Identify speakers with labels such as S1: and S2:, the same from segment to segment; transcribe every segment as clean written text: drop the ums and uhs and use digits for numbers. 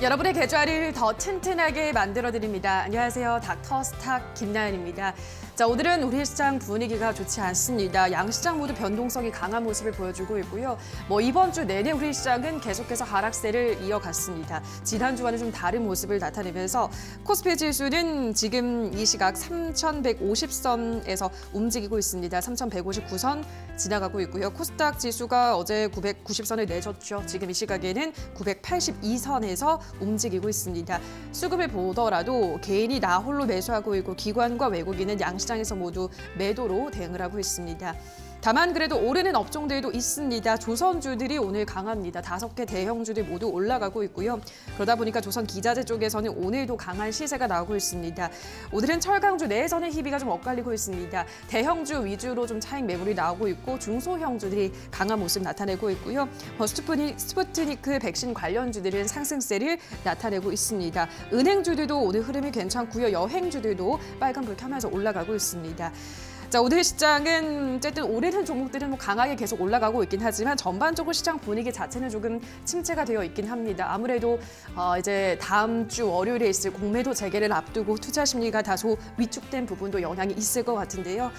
S1: 여러분의 계좌를 더 튼튼하게 만들어드립니다. 안녕하세요. 닥터스탁 김나연입니다. 자, 오늘은 우리 시장 분위기가 좋지 않습니다. 양시장 모두 변동성이 강한 모습을 보여주고 있고요. 이번 주 내내 우리 시장은 계속해서 하락세를 이어갔습니다. 지난주와는 좀 다른 모습을 나타내면서 코스피 지수는 지금 이 시각 3,150선에서 움직이고 있습니다. 3,159선 지나가고 있고요. 코스닥 지수가 어제 990선을 내줬죠. 지금 이 시각에는 982선에서 움직이고 있습니다. 수급을 보더라도 개인이 나 홀로 매수하고 있고 기관과 외국인은 양시장에서 모두 매도로 대응을 하고 있습니다. 다만 그래도 오르는 업종들도 있습니다. 조선주들이 오늘 강합니다. 5개 대형주들 모두 올라가고 있고요. 그러다 보니까 조선기자재 쪽에서는 오늘도 강한 시세가 나오고 있습니다. 오늘은 철강주 내에서는 희비가 좀 엇갈리고 있습니다. 대형주 위주로 좀 차익 매물이 나오고 있고 중소형주들이 강한 모습 나타내고 있고요. 스푸트니크 백신 관련주들은 상승세를 나타내고 있습니다. 은행주들도 오늘 흐름이 괜찮고요. 여행주들도 빨간불 켜면서 올라가고 있습니다. 자, 오늘 시장은 어쨌든 오르는 종목들은 강하게 계속 올라가고 있긴 하지만 전반적으로 시장 분위기 자체는 조금 침체가 되어 있긴 합니다. 아무래도 이제 다음 주 월요일에 있을 공매도 재개를 앞두고 투자 심리가 다소 위축된 부분도 영향이 있을 것 같은데요.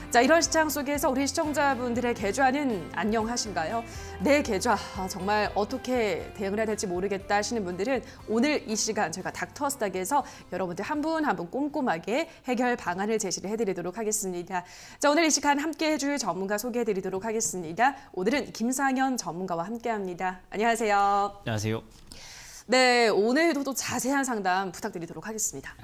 S1: 자, 이런 시장 속에서 우리 시청자분들의 계좌는 안녕하신가요? 내 계좌 정말 어떻게 대응을 해야 될지 모르겠다 하시는 분들은 오늘 이 시간 저희가 닥터스닥에서 여러분들 한 분 한 분 꼼꼼하게 해결 방안을 제시를 해드리도록 하겠습니다. 자, 오늘 이 시간 함께 해줄 전문가 소개해드리도록 하겠습니다. 오늘은 김상현 전문가와 함께합니다. 안녕하세요.
S2: 안녕하세요.
S1: 네, 오늘도 또 자세한 상담 부탁드리도록 하겠습니다.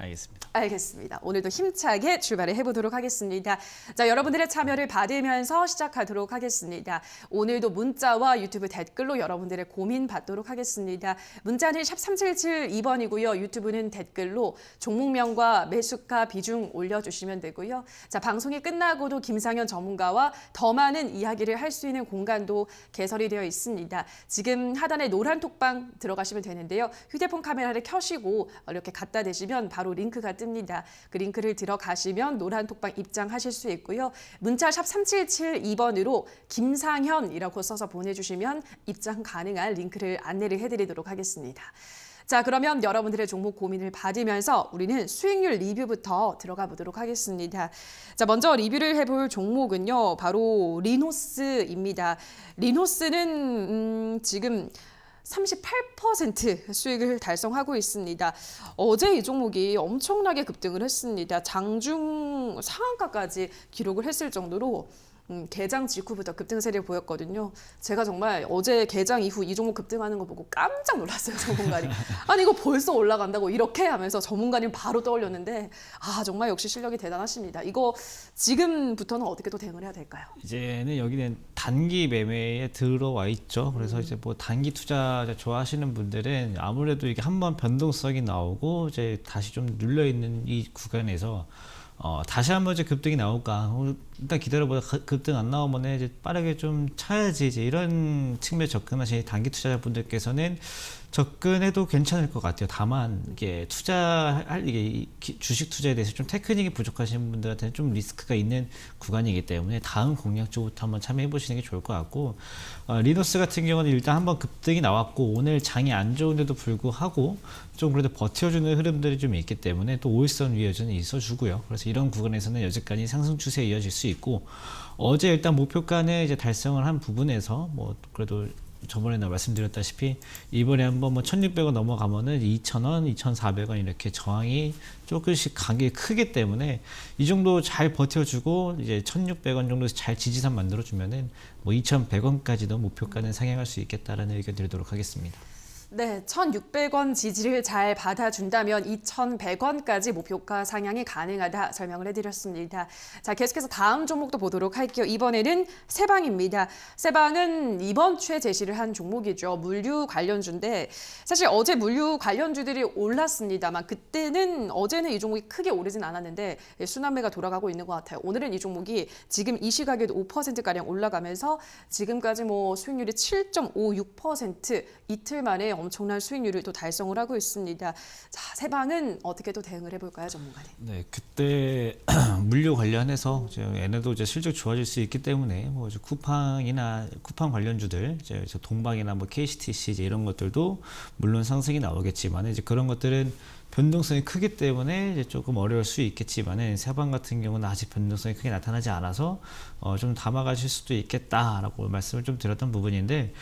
S1: 알겠습니다. 오늘도 힘차게 출발을 해보도록 하겠습니다. 자, 여러분들의 참여를 받으면서 시작하도록 하겠습니다. 오늘도 문자와 유튜브 댓글로 여러분들의 고민 받도록 하겠습니다. 문자는 샵 3772번이고요. 유튜브는 댓글로 종목명과 매수가 비중 올려주시면 되고요. 자, 방송이 끝나고도 김상현 전문가와 더 많은 이야기를 할 수 있는 공간도 개설이 되어 있습니다. 지금 하단에 노란 톡방 들어가시면 되는데요. 휴대폰 카메라를 켜시고 이렇게 갖다 대시면 바로 링크가 뜹니다. 그 링크를 들어가시면 노란 톡방 입장하실 수 있고요. 문자 샵 3772번으로 김상현이라고 써서 보내주시면 입장 가능한 링크를 안내를 해드리도록 하겠습니다. 자, 그러면 여러분들의 종목 고민을 받으면서 우리는 수익률 리뷰부터 들어가 보도록 하겠습니다. 자, 먼저 리뷰를 해볼 종목은요, 바로 리노스입니다. 리노스는 지금 38% 수익을 달성하고 있습니다. 어제 이 종목이 엄청나게 급등을 했습니다. 장중 상한가까지 기록을 했을 정도로 개장 직후부터 급등세를 보였거든요. 제가 정말 어제 개장 이후 이 종목 급등하는 거 보고 깜짝 놀랐어요, 전문가님. 아니 이거 벌써 올라간다고 이렇게 하면서 전문가님 바로 떠올렸는데 정말 역시 실력이 대단하십니다. 이거 지금부터는 어떻게 또 대응을 해야 될까요?
S2: 이제는 여기는 단기 매매에 들어와 있죠. 그래서 이제 단기 투자 좋아하시는 분들은 아무래도 이게 한번 변동성이 나오고 이제 다시 좀 눌려 있는 이 구간에서 다시 한번 이제 급등이 나올까? 일단 기다려보자. 급등 안 나오면 이제 빠르게 좀 차야지. 이제 이런 측면에 접근하신 단기 투자자분들께서는 접근해도 괜찮을 것 같아요. 다만 이게 주식 투자에 대해서 좀 테크닉이 부족하신 분들한테는 좀 리스크가 있는 구간이기 때문에 다음 공략 쪽부터 한번 참여해 보시는 게 좋을 것 같고, 리노스 같은 경우는 일단 한번 급등이 나왔고 오늘 장이 안 좋은데도 불구하고 좀 그래도 버텨주는 흐름들이 좀 있기 때문에 또 5일선 위에 여전히 있어주고요. 그래서 이런 구간에서는 여지까지 상승 추세에 이어질 수 있고, 어제 일단 목표가는 이제 달성을 한 부분에서 그래도 저번에 말씀드렸다시피 이번에 한번 1,600원 넘어가면은 2,000원, 2,400원 이렇게 저항이 조금씩 간격이 크기 때문에 이 정도 잘 버텨주고 이제 1,600원 정도 잘 지지선 만들어주면은 2,100원까지도 목표가는 상향할 수 있겠다라는 의견 드리도록 하겠습니다.
S1: 네, 1,600원 지지를 잘 받아준다면 2,100원까지 목표가 상향이 가능하다 설명을 해드렸습니다. 자, 계속해서 다음 종목도 보도록 할게요. 이번에는 세방입니다. 세방은 이번 주에 제시를 한 종목이죠. 물류 관련주인데 사실 어제 물류 관련주들이 올랐습니다만 어제는 이 종목이 크게 오르진 않았는데 순환매가 돌아가고 있는 것 같아요. 오늘은 이 종목이 지금 이 시각에도 5%가량 올라가면서 지금까지 수익률이 7.56% 이틀 만에 엄청난 수익률을 또 달성을 하고 있습니다. 자, 세방은 어떻게 또 대응을 해볼까요, 전문가님?
S2: 네, 그때 물류 관련해서 이제 얘네도 이제 실적 좋아질 수 있기 때문에 뭐 이제 쿠팡 관련주들, 이제 동방이나 뭐 KCTC 이제 이런 것들도 물론 상승이 나오겠지만 이제 그런 것들은 변동성이 크기 때문에 이제 조금 어려울 수 있겠지만은 세방 같은 경우는 아직 변동성이 크게 나타나지 않아서 좀 담아가실 수도 있겠다라고 말씀을 좀 드렸던 부분인데.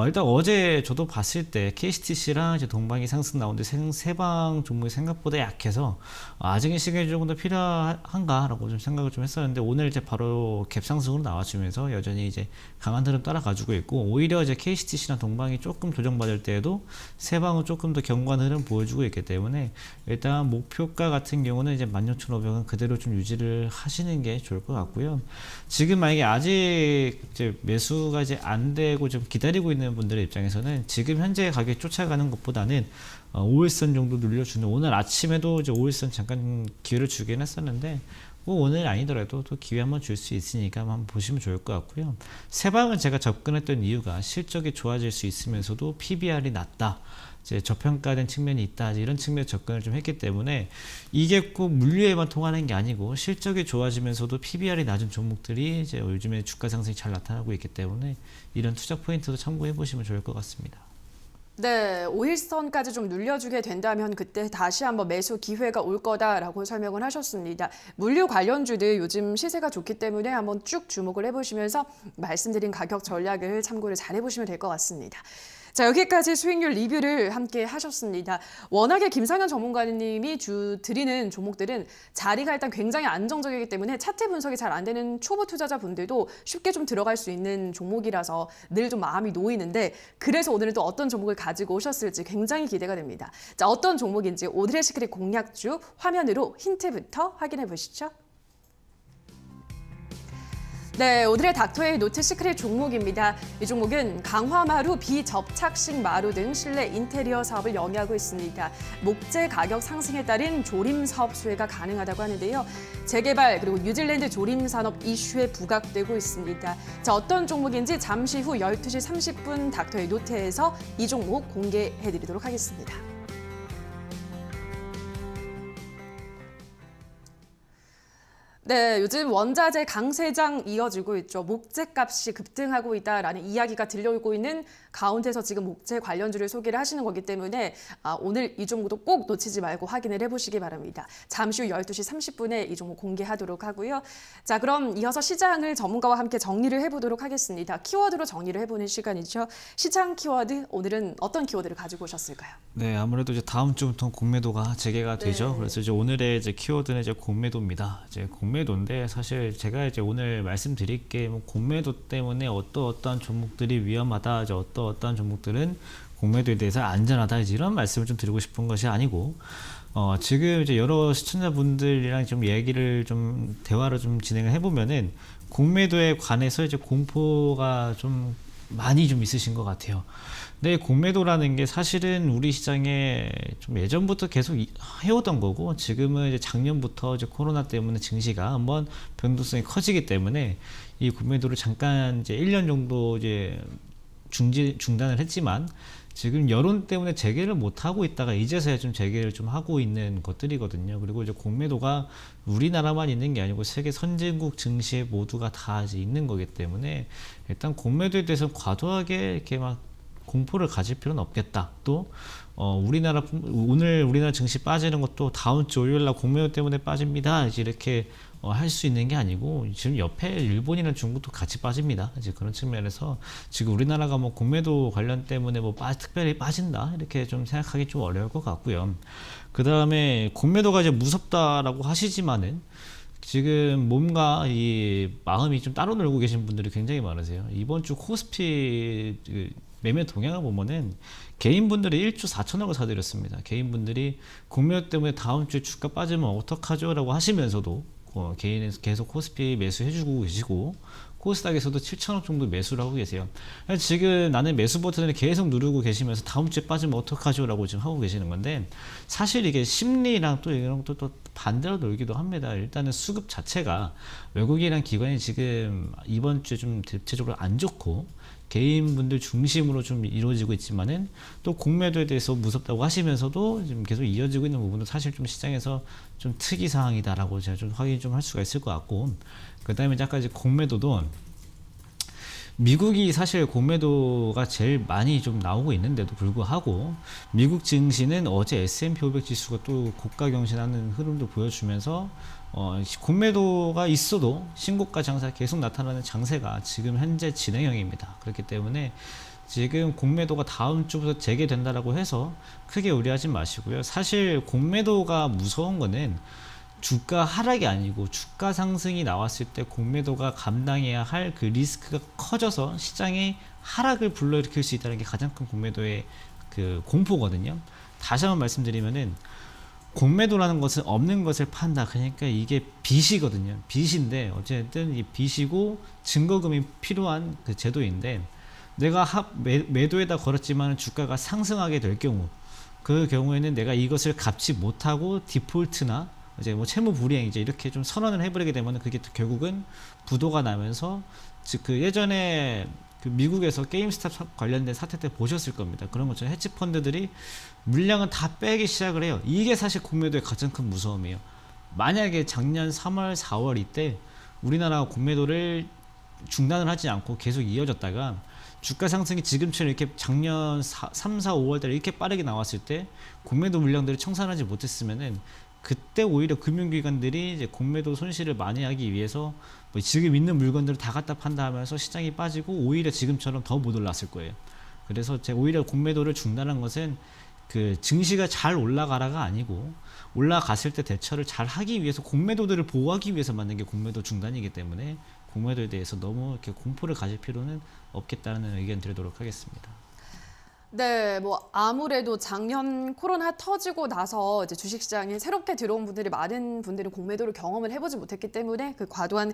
S2: 일단 어제 저도 봤을 때 KCTC랑 이제 동방이 상승 나오는데 세방 종목이 생각보다 약해서 아직은 시간이 조금 더 필요한가라고 좀 생각을 좀 했었는데 오늘 이제 바로 갭 상승으로 나와주면서 여전히 이제 강한 흐름 따라가지고 있고 오히려 이제 KCTC랑 동방이 조금 조정받을 때에도 세방은 조금 더 견고한 흐름 보여주고 있기 때문에 일단 목표가 같은 경우는 이제 16,500원 그대로 좀 유지를 하시는 게 좋을 것 같고요. 지금 만약에 아직 이제 매수가 이제 안 되고 좀 기다리고 있는 분들의 입장에서는 지금 현재 가격 쫓아가는 것보다는 5일선 정도 눌려주는 오늘 아침에도 이제 5일선 잠깐 기회를 주긴 했었는데 뭐 오늘 아니더라도 또 기회 한번 줄 수 있으니까 한번 보시면 좋을 것 같고요. 세방은 제가 접근했던 이유가 실적이 좋아질 수 있으면서도 PBR이 낮다. 이제 저평가된 측면이 있다 이런 측면에 접근을 좀 했기 때문에 이게 꼭 물류에만 통하는 게 아니고 실적이 좋아지면서도 PBR이 낮은 종목들이 이제 요즘에 주가 상승이 잘 나타나고 있기 때문에 이런 투자 포인트도 참고해 보시면 좋을 것 같습니다.
S1: 네, 5일선까지 좀 눌려주게 된다면 그때 다시 한번 매수 기회가 올 거다라고 설명을 하셨습니다. 물류 관련주들 요즘 시세가 좋기 때문에 한번 쭉 주목을 해보시면서 말씀드린 가격 전략을 참고를 잘 해보시면 될 것 같습니다. 자, 여기까지 수익률 리뷰를 함께 하셨습니다. 워낙에 김상현 전문가님이 드리는 종목들은 자리가 일단 굉장히 안정적이기 때문에 차트 분석이 잘 안 되는 초보 투자자분들도 쉽게 좀 들어갈 수 있는 종목이라서 늘 좀 마음이 놓이는데 그래서 오늘은 또 어떤 종목을 가지고 오셨을지 굉장히 기대가 됩니다. 자, 어떤 종목인지 오늘의 시크릿 공략주 화면으로 힌트부터 확인해 보시죠. 네, 오늘의 닥터의 노트 시크릿 종목입니다. 이 종목은 강화마루, 비접착식 마루 등 실내 인테리어 사업을 영위하고 있습니다. 목재 가격 상승에 따른 조림 사업 수혜가 가능하다고 하는데요. 재개발 그리고 뉴질랜드 조림 산업 이슈에 부각되고 있습니다. 자, 어떤 종목인지 잠시 후 12시 30분 닥터의 노트에서 이 종목 공개해드리도록 하겠습니다. 네, 요즘 원자재 강세장 이어지고 있죠. 목재값이 급등하고 있다라는 이야기가 들려오고 있는 가운데서 지금 목재 관련주를 소개를 하시는 거기 때문에 오늘 이 종목도 꼭 놓치지 말고 확인을 해보시기 바랍니다. 잠시 후 12시 30분에 이 종목 공개하도록 하고요. 자, 그럼 이어서 시장을 전문가와 함께 정리를 해보도록 하겠습니다. 키워드로 정리를 해보는 시간이죠. 시장 키워드, 오늘은 어떤 키워드를 가지고 오셨을까요?
S2: 네, 아무래도 이제 다음 주부터 공매도가 재개가 되죠.
S1: 네.
S2: 그래서 이제 오늘의 이제 키워드는 이제 공매도입니다. 이제 공매도인데 사실 제가 이제 오늘 말씀드릴 게 뭐 공매도 때문에 어떠한 종목들이 위험하다, 이제 어떠한 종목들은 공매도에 대해서 안전하다, 이제 이런 말씀을 좀 드리고 싶은 것이 아니고 지금 이제 여러 시청자분들이랑 좀 얘기를 좀 대화를 좀 진행을 해보면은 공매도에 관해서 이제 공포가 좀 많이 좀 있으신 것 같아요. 근데 공매도라는 게 사실은 우리 시장에 좀 예전부터 계속 해오던 거고 지금은 이제 작년부터 이제 코로나 때문에 증시가 한번 변동성이 커지기 때문에 이 공매도를 잠깐 이제 1년 정도 이제 중단을 했지만 지금 여론 때문에 재개를 못 하고 있다가 이제서야 좀 재개를 좀 하고 있는 것들이거든요. 그리고 이제 공매도가 우리나라만 있는 게 아니고 세계 선진국 증시에 모두가 다 이제 있는 거기 때문에 일단 공매도에 대해서 과도하게 이렇게 막 공포를 가질 필요는 없겠다. 또 오늘 우리나라 증시 빠지는 것도 다음 주 월요일 날 공매도 때문에 빠집니다. 이제 이렇게 할 수 있는 게 아니고 지금 옆에 일본이나 중국도 같이 빠집니다. 이제 그런 측면에서 지금 우리나라가 뭐 공매도 관련 때문에 뭐 특별히 빠진다 이렇게 좀 생각하기 좀 어려울 것 같고요. 그 다음에 공매도가 이제 무섭다라고 하시지만은 지금 뭔가 이 마음이 좀 따로 놀고 계신 분들이 굉장히 많으세요. 이번 주 코스피 매매 동향을 보면은 개인분들이 1조 4천억을 사들였습니다. 개인분들이 공매도 때문에 다음 주에 주가 빠지면 어떡하죠? 라고 하시면서도 개인은 계속 코스피 매수해주고 계시고 코스닥에서도 7천억 정도 매수를 하고 계세요. 지금 나는 매수 버튼을 계속 누르고 계시면서 다음 주에 빠지면 어떡하죠? 라고 지금 하고 계시는 건데 사실 이게 심리랑 또 이런 것도 또 반대로 놀기도 합니다. 일단은 수급 자체가 외국인이랑 기관이 지금 이번 주에 좀 대체적으로 안 좋고 개인분들 중심으로 좀 이루어지고 있지만은 또 공매도에 대해서 무섭다고 하시면서도 지금 계속 이어지고 있는 부분도 사실 좀 시장에서 좀 특이 사항이다라고 제가 좀 확인 좀 할 수가 있을 것 같고, 그다음에 아까 이제 공매도도 미국이 사실 공매도가 제일 많이 좀 나오고 있는데도 불구하고 미국 증시는 어제 S&P 500 지수가 또 고가 경신하는 흐름도 보여주면서 공매도가 있어도 신고가 장세 계속 나타나는 장세가 지금 현재 진행형입니다. 그렇기 때문에 지금 공매도가 다음 주부터 재개된다라고 해서 크게 우려하지 마시고요. 사실 공매도가 무서운 거는 주가 하락이 아니고 주가 상승이 나왔을 때 공매도가 감당해야 할 그 리스크가 커져서 시장의 하락을 불러일으킬 수 있다는 게 가장 큰 공매도의 그 공포거든요. 다시 한번 말씀드리면은 공매도라는 것은 없는 것을 판다. 그러니까 이게 빚이거든요. 빚인데 어쨌든 이 빚이고 증거금이 필요한 그 제도인데, 내가 매도에다 걸었지만 주가가 상승하게 될 경우, 그 경우에는 내가 이것을 갚지 못하고 디폴트나 이제 뭐 채무 불이행 이제 이렇게 좀 선언을 해버리게 되면 그게 또 결국은 부도가 나면서, 즉 그 예전에 그 미국에서 게임스탑 관련된 사태 때 보셨을 겁니다. 그런 것처럼 헤지 펀드들이 물량을 다 빼기 시작을 해요. 이게 사실 공매도의 가장 큰 무서움이에요. 만약에 작년 3월, 4월 이때 우리나라 공매도를 중단을 하지 않고 계속 이어졌다가 주가 상승이 지금처럼 이렇게 작년 3, 4, 5월 달에 이렇게 빠르게 나왔을 때 공매도 물량들을 청산하지 못했으면은 그때 오히려 금융기관들이 이제 공매도 손실을 많이 하기 위해서 뭐 지금 있는 물건들을 다 갖다 판다 하면서 시장이 빠지고 오히려 지금처럼 더 못 올랐을 거예요. 그래서 제가 오히려 공매도를 중단한 것은 그 증시가 잘 올라가라가 아니고 올라갔을 때 대처를 잘 하기 위해서 공매도들을 보호하기 위해서 만든 게 공매도 중단이기 때문에 공매도에 대해서 너무 이렇게 공포를 가질 필요는 없겠다는 의견 드리도록 하겠습니다.
S1: 네, 뭐 아무래도 작년 코로나 터지고 나서 이제 주식시장에 새롭게 들어온 분들이 많은 분들은 공매도를 경험을 해보지 못했기 때문에 그 과도한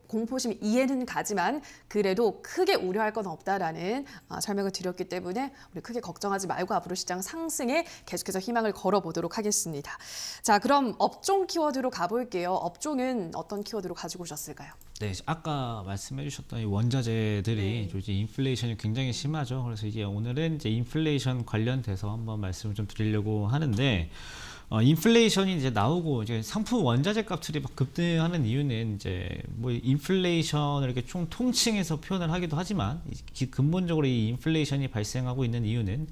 S1: 공포심이 이해는 가지만 그래도 크게 우려할 건 없다라는 설명을 드렸기 때문에 우리 크게 걱정하지 말고 앞으로 시장 상승에 계속해서 희망을 걸어보도록 하겠습니다. 자, 그럼 업종 키워드로 가볼게요. 업종은 어떤 키워드로 가지고 오셨을까요?
S2: 네, 아까 말씀해 주셨던 이 원자재들이 이제 인플레이션이 굉장히 심하죠. 그래서 이게 오늘은 이제 인플레이션 관련돼서 한번 말씀을 좀 드리려고 하는데, 인플레이션이 이제 나오고 이제 상품 원자재 값들이 막 급등하는 이유는 이제 뭐 인플레이션을 이렇게 총 통칭해서 표현을 하기도 하지만, 근본적으로 이 인플레이션이 발생하고 있는 이유는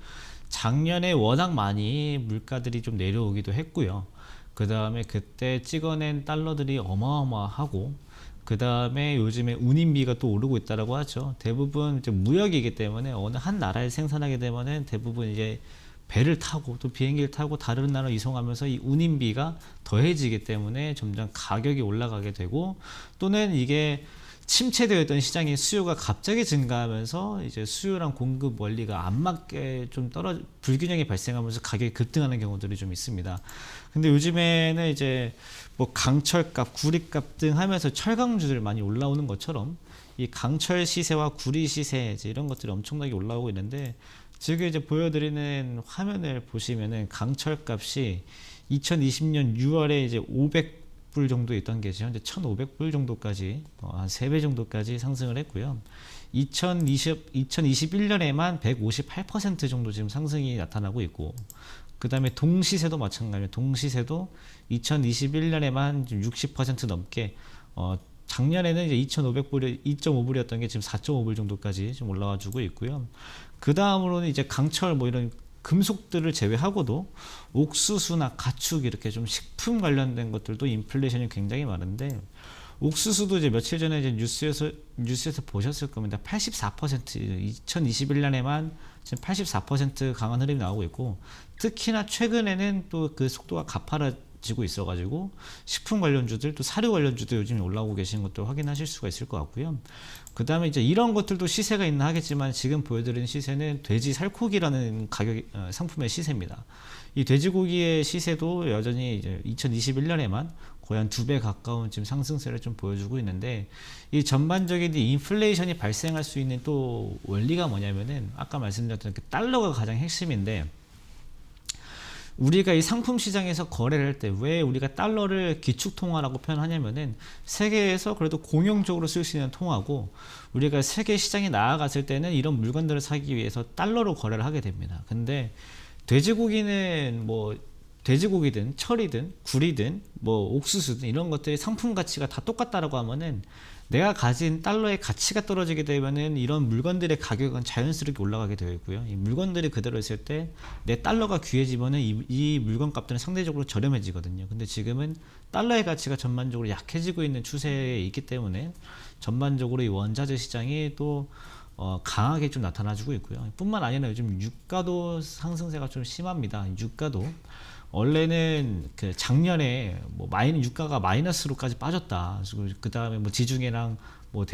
S2: 작년에 워낙 많이 물가들이 좀 내려오기도 했고요. 그 다음에 그때 찍어낸 달러들이 어마어마하고, 그 다음에 요즘에 운임비가 또 오르고 있다라고 하죠. 대부분 이제 무역이기 때문에 어느 한 나라에 생산하게 되면은 대부분 이제 배를 타고 또 비행기를 타고 다른 나라로 이송하면서 이 운임비가 더해지기 때문에 점점 가격이 올라가게 되고, 또는 이게 침체되어 있던 시장의 수요가 갑자기 증가하면서 이제 수요랑 공급 원리가 안 맞게 좀 불균형이 발생하면서 가격이 급등하는 경우들이 좀 있습니다. 근데 요즘에는 이제 뭐 강철값, 구리값 등 하면서 철강주들 많이 올라오는 것처럼 이 강철 시세와 구리 시세 이제 이런 것들이 엄청나게 올라오고 있는데, 지금 이제 보여드리는 화면을 보시면은 강철값이 2020년 6월에 이제 500불 정도 있던 게 현재 1,500불 정도까지 한 3배 정도까지 상승을 했고요. 2021년에만 158% 정도 지금 상승이 나타나고 있고, 그 다음에 동시세도 마찬가지예요. 동시세도 2021년에만 60% 넘게 작년에는 이제 2,500불이 2.5불이었던 게 지금 4.5불 정도까지 좀 올라와 주고 있고요. 그 다음으로는 이제 강철 뭐 이런 금속들을 제외하고도 옥수수나 가축 이렇게 좀 식품 관련된 것들도 인플레이션이 굉장히 많은데, 옥수수도 이제 며칠 전에 이제 뉴스에서 보셨을 겁니다. 84% 2021년에만 지금 84% 강한 흐름이 나오고 있고, 특히나 최근에는 또 그 속도가 가파라지고 있어가지고 식품 관련주들 또 사료 관련주도 요즘 올라오고 계신 것도 확인하실 수가 있을 것 같고요. 그 다음에 이제 이런 것들도 시세가 있나 하겠지만 지금 보여드리는 시세는 돼지 살코기라는 상품의 시세입니다. 이 돼지고기의 시세도 여전히 이제 2021년에만 거의 한 2배 가까운 지금 상승세를 좀 보여주고 있는데, 이 전반적인 인플레이션이 발생할 수 있는 또 원리가 뭐냐면은 아까 말씀드렸던 그 달러가 가장 핵심인데, 우리가 이 상품 시장에서 거래를 할 때 왜 우리가 달러를 기축통화라고 표현하냐면은 세계에서 그래도 공용적으로 쓸 수 있는 통화고, 우리가 세계 시장에 나아갔을 때는 이런 물건들을 사기 위해서 달러로 거래를 하게 됩니다. 근데 돼지고기는 뭐 돼지고기든 철이든 굴이든 뭐 옥수수든 이런 것들이 상품 가치가 다 똑같다라고 하면은 내가 가진 달러의 가치가 떨어지게 되면은 이런 물건들의 가격은 자연스럽게 올라가게 되어 있고요. 이 물건들이 그대로 있을 때 내 달러가 귀해지면은 이 물건 값들은 상대적으로 저렴해지거든요. 근데 지금은 달러의 가치가 전반적으로 약해지고 있는 추세에 있기 때문에 전반적으로 이 원자재 시장이 또 강하게 좀 나타나주고 있고요. 뿐만 아니라 요즘 유가도 상승세가 좀 심합니다. 유가도 원래는 그 작년에 뭐 유가가 마이너스로까지 빠졌다. 그 다음에 뭐 지중해랑 뭐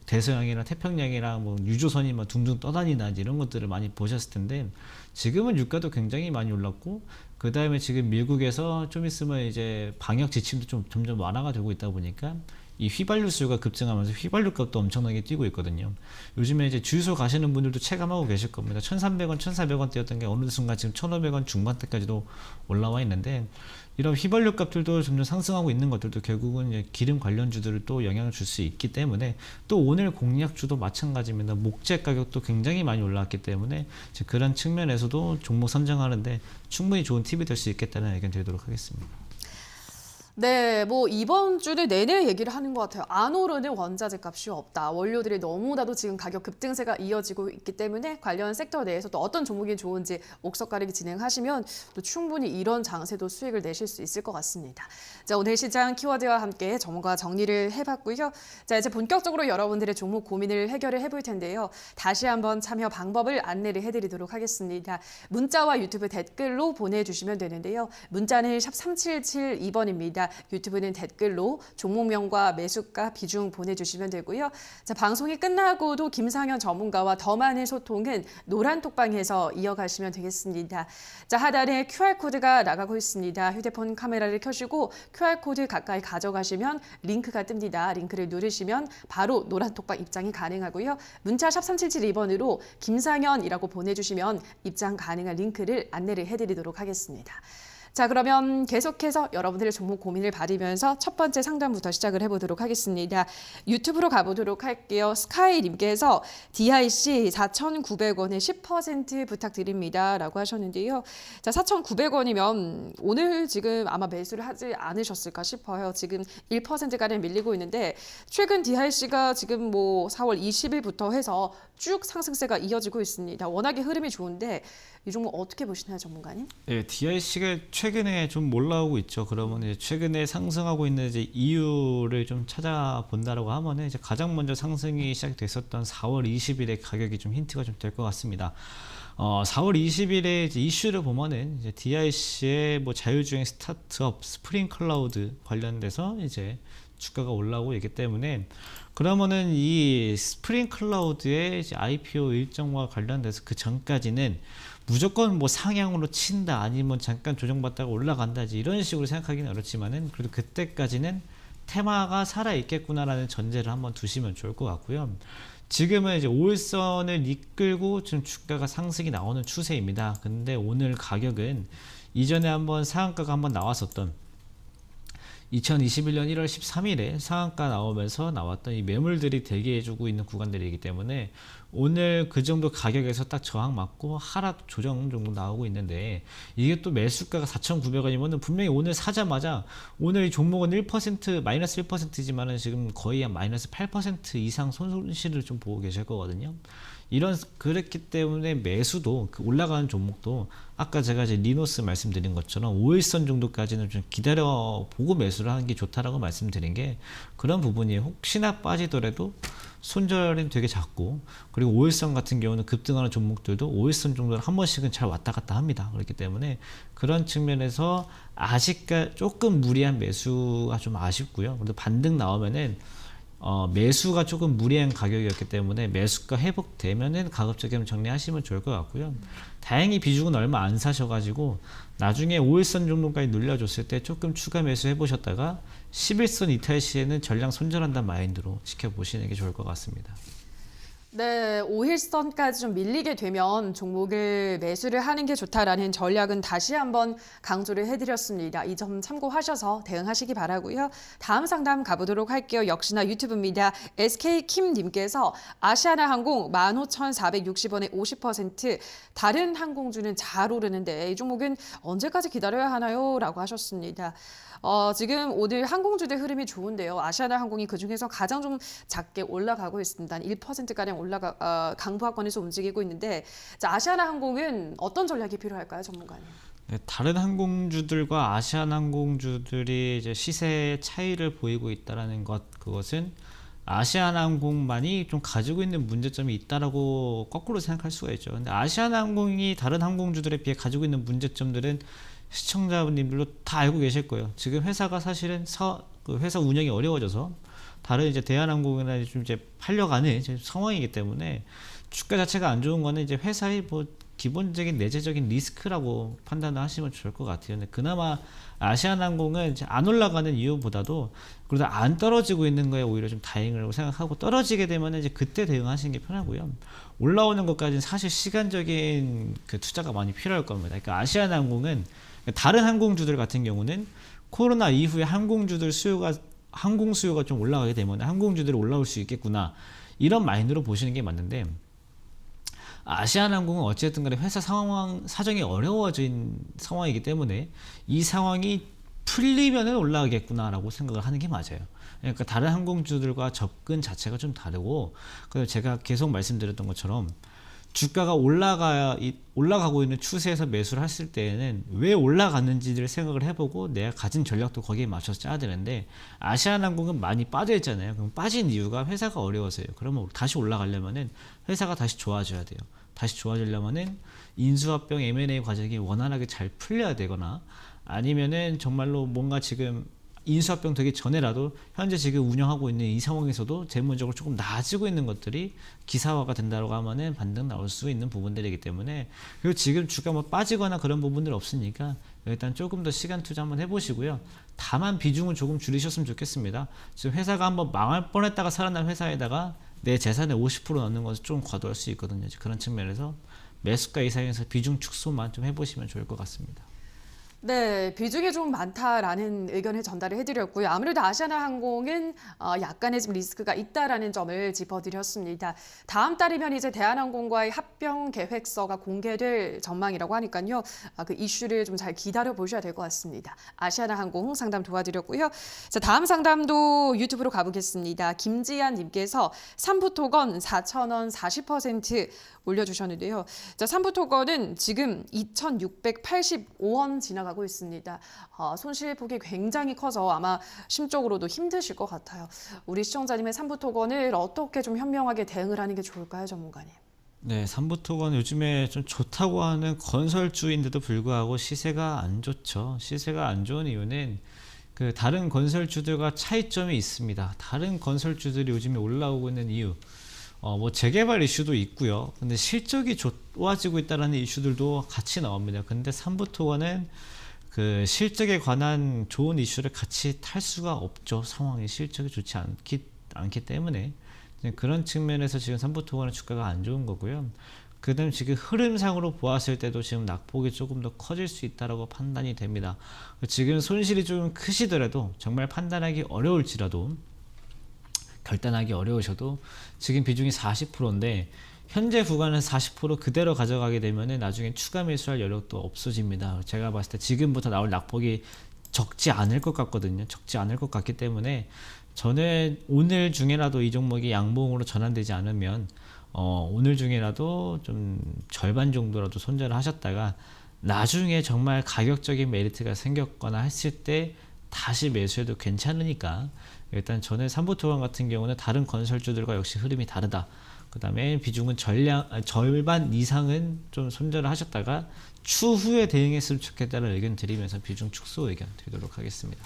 S2: 대서양이랑 태평양이랑 뭐 유조선이 막 둥둥 떠다니나 이런 것들을 많이 보셨을 텐데, 지금은 유가도 굉장히 많이 올랐고, 그 다음에 지금 미국에서 좀 있으면 이제 방역 지침도 좀 점점 완화가 되고 있다 보니까 이 휘발유 수요가 급증하면서 휘발유 값도 엄청나게 뛰고 있거든요. 요즘에 이제 주유소 가시는 분들도 체감하고 계실 겁니다. 1,300원, 1,400원 대였던 게 어느 순간 지금 1,500원 중반대까지도 올라와 있는데, 이런 휘발유 값들도 점점 상승하고 있는 것들도 결국은 이제 기름 관련주들을 또 영향을 줄 수 있기 때문에, 또 오늘 공약주도 마찬가지입니다. 목재 가격도 굉장히 많이 올라왔기 때문에 그런 측면에서도 종목 선정하는데 충분히 좋은 팁이 될 수 있겠다는 의견 드리도록 하겠습니다.
S1: 네, 뭐 이번 주를 내내 얘기를 하는 것 같아요. 안 오르는 원자재 값이 없다. 원료들이 너무나도 지금 가격 급등세가 이어지고 있기 때문에 관련 섹터 내에서 또 어떤 종목이 좋은지 옥석 가리기 진행하시면 또 충분히 이런 장세도 수익을 내실 수 있을 것 같습니다. 자, 오늘 시장 키워드와 함께 전문가 정리를 해봤고요. 자, 이제 본격적으로 여러분들의 종목 고민을 해결을 해볼 텐데요. 다시 한번 참여 방법을 안내를 해드리도록 하겠습니다. 문자와 유튜브 댓글로 보내주시면 되는데요. 문자는 샵 3772번입니다. 유튜브는 댓글로 종목명과 매수가 비중 보내주시면 되고요. 자, 방송이 끝나고도 김상현 전문가와 더 많은 소통은 노란톡방에서 이어가시면 되겠습니다. 자, 하단에 QR코드가 나가고 있습니다. 휴대폰 카메라를 켜시고 QR코드 가까이 가져가시면 링크가 뜹니다. 링크를 누르시면 바로 노란톡방 입장이 가능하고요. 문자 샵 3772번으로 김상현이라고 보내주시면 입장 가능한 링크를 안내를 해드리도록 하겠습니다. 자, 그러면 계속해서 여러분들의 종목 고민을 받으면서 첫 번째 상담부터 시작을 해보도록 하겠습니다. 유튜브로 가보도록 할게요. 스카이님께서 DIC 4,900원에 10% 부탁드립니다 라고 하셨는데요. 자, 4,900원이면 오늘 지금 아마 매수를 하지 않으셨을까 싶어요. 지금 1%가량 밀리고 있는데, 최근 DIC가 지금 뭐 4월 20일부터 해서 쭉 상승세가 이어지고 있습니다. 워낙에 흐름이 좋은데 이 종목 어떻게 보시나요, 전문가님?
S2: 네, DIC가 최근에 좀 올라오고 있죠. 그러면 이제 최근에 상승하고 있는 이제 이유를 좀 찾아본다라고 하면은 이제 가장 먼저 상승이 시작됐었던 4월 20일의 가격이 좀 힌트가 좀 될 것 같습니다. 4월 20일에 이제 이슈를 보면은 이제 DIC의 뭐 자율주행 스타트업 스프링 클라우드 관련돼서 이제 주가가 올라오고 있기 때문에, 그러면은 이 스프링 클라우드의 이제 IPO 일정과 관련돼서 그 전까지는 무조건 뭐 상향으로 친다, 아니면 잠깐 조정받다가 올라간다, 이런 식으로 생각하기는 어렵지만은 그래도 그때까지는 테마가 살아 있겠구나라는 전제를 한번 두시면 좋을 것 같고요. 지금은 이제 5일선을 이끌고 지금 주가가 상승이 나오는 추세입니다. 근데 오늘 가격은 이전에 한번 상한가가 한번 나왔었던 2021년 1월 13일에 상한가 나오면서 나왔던 이 매물들이 대기해주고 있는 구간들이기 때문에 오늘 그 정도 가격에서 딱 저항 맞고 하락 조정 정도 나오고 있는데, 이게 또 매수가가 4,900원이면 분명히 오늘 사자마자, 오늘 이 종목은 1% 마이너스 1%지만은 지금 거의 한 마이너스 8% 이상 손실을 좀 보고 계실 거거든요. 그랬기 때문에 매수도, 그 올라가는 종목도 아까 제가 이제 리노스 말씀드린 것처럼 5일선 정도까지는 좀 기다려 보고 매수를 하는 게 좋다라고 말씀드린 게 그런 부분이에요. 혹시나 빠지더라도 손절은 되게 작고, 그리고 5일선 같은 경우는 급등하는 종목들도 5일선 정도는 한 번씩은 잘 왔다 갔다 합니다. 그렇기 때문에 그런 측면에서 아직까 조금 무리한 매수가 좀 아쉽고요. 그래도 반등 나오면은 매수가 조금 무리한 가격이었기 때문에 매수가 회복되면은 가급적이면 정리하시면 좋을 것 같고요. 다행히 비중은 얼마 안 사셔가지고 나중에 5일선 정도까지 눌려줬을 때 조금 추가 매수 해보셨다가 11선 이탈 시에는 전량 손절한다는 마인드로 지켜보시는 게 좋을 것 같습니다.
S1: 네, 5일선까지 좀 밀리게 되면 종목을 매수를 하는 게 좋다라는 전략은 다시 한번 강조를 해드렸습니다. 이 점 참고하셔서 대응하시기 바라고요. 다음 상담 가보도록 할게요. 역시나 유튜브입니다. SK킴님께서 아시아나항공 15,460원에 50%, 다른 항공주는 잘 오르는데 이 종목은 언제까지 기다려야 하나요? 라고 하셨습니다. 지금 오늘 항공주들 흐름이 좋은데요. 아시아나항공이 그중에서 가장 좀 작게 올라가고 있습니다. 1%가량 강보합권에서 움직이고 있는데, 자, 아시아나항공은 어떤 전략이 필요할까요, 전문가님?
S2: 네, 다른 항공주들과 아시안 항공주들이 이제 시세 차이를 보이고 있다라는 그것은 아시아나항공만이 좀 가지고 있는 문제점이 있다라고 거꾸로 생각할 수가 있죠. 근데 아시아나항공이 다른 항공주들에 비해 가지고 있는 문제점들은 시청자분들도 다 알고 계실 거예요. 지금 회사가 사실은 회사 운영이 어려워져서 다른 이제 대한항공이나 좀 이제 팔려가는 이제 상황이기 때문에 주가 자체가 안 좋은 거는 이제 회사의 뭐 기본적인 내재적인 리스크라고 판단을 하시면 좋을 것 같아요. 근데 그나마 아시아나항공은 이제 안 올라가는 이유보다도 그러다 안 떨어지고 있는 거에 오히려 좀 다행이라고 생각하고, 떨어지게 되면 이제 그때 대응하시는 게 편하고요. 올라오는 것까지는 사실 시간적인 그 투자가 많이 필요할 겁니다. 그러니까 아시아나항공은 다른 항공주들 같은 경우는 코로나 이후에 항공 수요가 좀 올라가게 되면 항공주들이 올라올 수 있겠구나, 이런 마인드로 보시는 게 맞는데, 아시아나항공은 어쨌든 간에 회사 사정이 어려워진 상황이기 때문에 이 상황이 풀리면은 올라가겠구나 라고 생각을 하는 게 맞아요. 그러니까 다른 항공주들과 접근 자체가 좀 다르고, 그래서 제가 계속 말씀드렸던 것처럼 주가가 올라가고 있는 추세에서 매수를 했을 때에는 왜 올라갔는지를 생각을 해보고 내가 가진 전략도 거기에 맞춰서 짜야 되는데, 아시아나항공은 많이 빠져 있잖아요. 그럼 빠진 이유가 회사가 어려워서요. 그러면 다시 올라가려면은 회사가 다시 좋아져야 돼요. 다시 좋아지려면은 인수합병 M&A 과정이 원활하게 잘 풀려야 되거나, 아니면은 정말로 뭔가 지금 인수합병 되기 전에라도 현재 지금 운영하고 있는 이 상황에서도 재무적으로 조금 나아지고 있는 것들이 기사화가 된다고 하면은 반등 나올 수 있는 부분들이기 때문에, 그리고 지금 주가 뭐 빠지거나 그런 부분들 없으니까 일단 조금 더 시간 투자 한번 해보시고요. 다만 비중은 조금 줄이셨으면 좋겠습니다. 지금 회사가 한번 망할 뻔했다가 살아난 회사에다가 내 재산의 50% 넣는 것은 좀 과도할 수 있거든요. 그런 측면에서 매수가 이상에서 비중 축소만 좀 해보시면 좋을 것 같습니다.
S1: 네, 비중이 좀 많다라는 의견을 전달을 해드렸고요. 아무래도 아시아나항공은 약간의 좀 리스크가 있다라는 점을 짚어드렸습니다. 다음 달이면 이제 대한항공과의 합병 계획서가 공개될 전망이라고 하니까요. 그 이슈를 좀 잘 기다려 보셔야 될 것 같습니다. 아시아나항공 상담 도와드렸고요. 자, 다음 상담도 유튜브로 가보겠습니다. 김지한님께서 삼부토건 4,000원 40% 올려주셨는데요. 자, 삼부토건은 지금 2,685원 지나가고 있습니다. 손실폭이 굉장히 커서 아마 심적으로도 힘드실 것 같아요. 우리 시청자님의 삼부토건을 어떻게 좀 현명하게 대응을 하는 게 좋을까요, 전문가님?
S2: 네, 삼부토건 요즘에 좀 좋다고 하는 건설주인데도 불구하고 시세가 안 좋죠. 시세가 안 좋은 이유는 그 다른 건설주들과 차이점이 있습니다. 다른 건설주들이 요즘에 올라오고 있는 이유, 뭐 재개발 이슈도 있고요. 근데 실적이 좋아지고 있다는 이슈들도 같이 나옵니다. 근데 삼부토건은 그 실적에 관한 좋은 이슈를 같이 탈 수가 없죠. 상황이 실적이 좋지 않기 때문에 그런 측면에서 지금 삼부토건의 주가가 안 좋은 거고요. 그 다음 지금 흐름상으로 보았을 때도 지금 낙폭이 조금 더 커질 수 있다고 판단이 됩니다. 지금 손실이 좀 크시더라도, 정말 판단하기 어려울지라도, 결단하기 어려우셔도 지금 비중이 40%인데 현재 구간에서 40% 그대로 가져가게 되면 나중에 추가 매수할 여력도 없어집니다. 제가 봤을 때 지금부터 나올 낙폭이 적지 않을 것 같거든요. 적지 않을 것 같기 때문에 저는 오늘 중에라도 이 종목이 양봉으로 전환되지 않으면 오늘 중에라도 좀 절반 정도라도 손절을 하셨다가 나중에 정말 가격적인 메리트가 생겼거나 했을 때 다시 매수해도 괜찮으니까, 일단 저는 삼부토건 같은 경우는 다른 건설주들과 역시 흐름이 다르다. 그 다음에 비중은 절반 이상은 좀 손절을 하셨다가 추후에 대응했으면 좋겠다는 의견 드리면서 비중 축소 의견 드리도록 하겠습니다.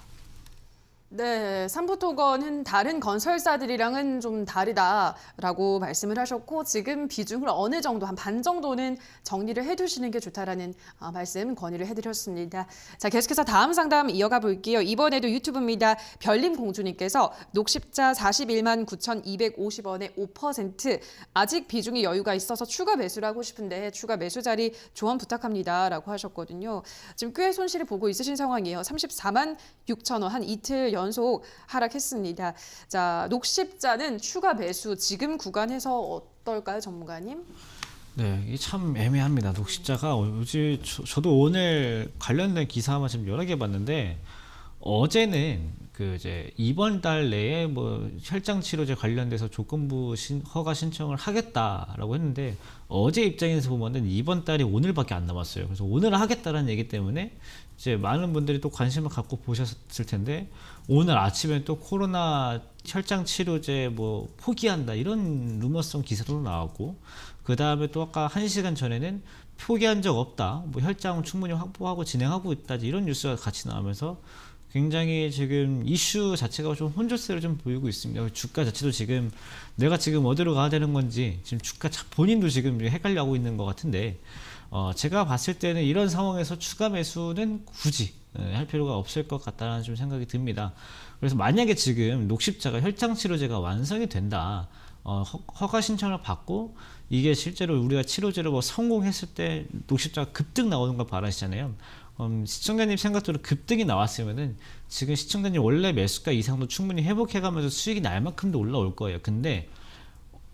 S1: 네, 삼부토건은 다른 건설사들이랑은 좀 다르다라고 말씀을 하셨고 지금 비중을 어느 정도 한 반 정도는 정리를 해두시는 게 좋다라는 말씀 건의를 해드렸습니다. 자, 계속해서 다음 상담 이어가 볼게요. 이번에도 유튜브입니다. 별림공주님께서 녹십자 41만 9,250원에 5% 아직 비중이 여유가 있어서 추가 매수를 하고 싶은데 추가 매수 자리 조언 부탁합니다라고 하셨거든요. 지금 꽤 손실을 보고 있으신 상황이에요. 34만 6천 원 한 이틀 연속 하락했습니다. 자, 녹십자는 추가 매수 지금 구간에서 어떨까요, 전문가님?
S2: 네, 이게 참 애매합니다. 녹십자가 요즘 저도 오늘 관련된 기사만 지금 여러 개 봤는데 어제는 그 이제 이번 달 내에 뭐 혈장 치료제 관련돼서 조건부 허가 신청을 하겠다라고 했는데 어제 입장에서 보면은 이번 달이 오늘밖에 안 남았어요. 그래서 오늘 하겠다라는 얘기 때문에 이제 많은 분들이 또 관심을 갖고 보셨을 텐데 오늘 아침에 또 코로나 혈장 치료제 뭐 포기한다 이런 루머성 기사도 나왔고 그 다음에 또 아까 1시간 전에는 포기한 적 없다 뭐 혈장은 충분히 확보하고 진행하고 있다 이런 뉴스가 같이 나오면서 굉장히 지금 이슈 자체가 좀 혼조세를 좀 보이고 있습니다. 주가 자체도 지금 내가 지금 어디로 가야 되는 건지 지금 주가 본인도 지금 헷갈려하고 있는 것 같은데 제가 봤을 때는 이런 상황에서 추가 매수는 굳이 할 필요가 없을 것 같다는 좀 생각이 듭니다. 그래서 만약에 지금 녹십자가 혈장 치료제가 완성이 된다. 허가 신청을 받고 이게 실제로 우리가 치료제로 뭐 성공했을 때 녹십자가 급등 나오는 걸 바라시잖아요. 시청자님 생각대로 급등이 나왔으면은 지금 시청자님 원래 매수가 이상도 충분히 회복해가면서 수익이 날 만큼도 올라올 거예요. 근데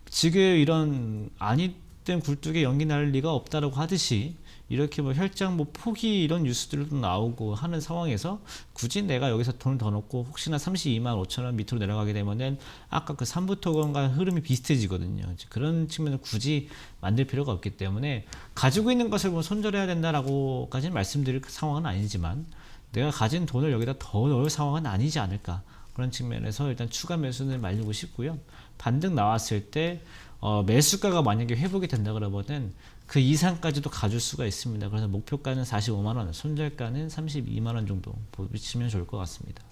S2: 지금 이런 아니된 굴뚝에 연기 날 리가 없다라고 하듯이 이렇게 뭐 혈장 뭐 포기 이런 뉴스들도 나오고 하는 상황에서 굳이 내가 여기서 돈을 더 넣고 혹시나 32만 5천 원 밑으로 내려가게 되면은 아까 그 삼부토건과 흐름이 비슷해지거든요. 그런 측면을 굳이 만들 필요가 없기 때문에 가지고 있는 것을 뭐 손절해야 된다라고까지는 말씀드릴 상황은 아니지만 내가 가진 돈을 여기다 더 넣을 상황은 아니지 않을까 그런 측면에서 일단 추가 매수는 말리고 싶고요. 반등 나왔을 때 매수가가 만약에 회복이 된다 그러면은 그 이상까지도 가줄 수가 있습니다. 그래서 목표가는 45만 원, 손절가는 32만 원 정도 보시면 좋을 것 같습니다.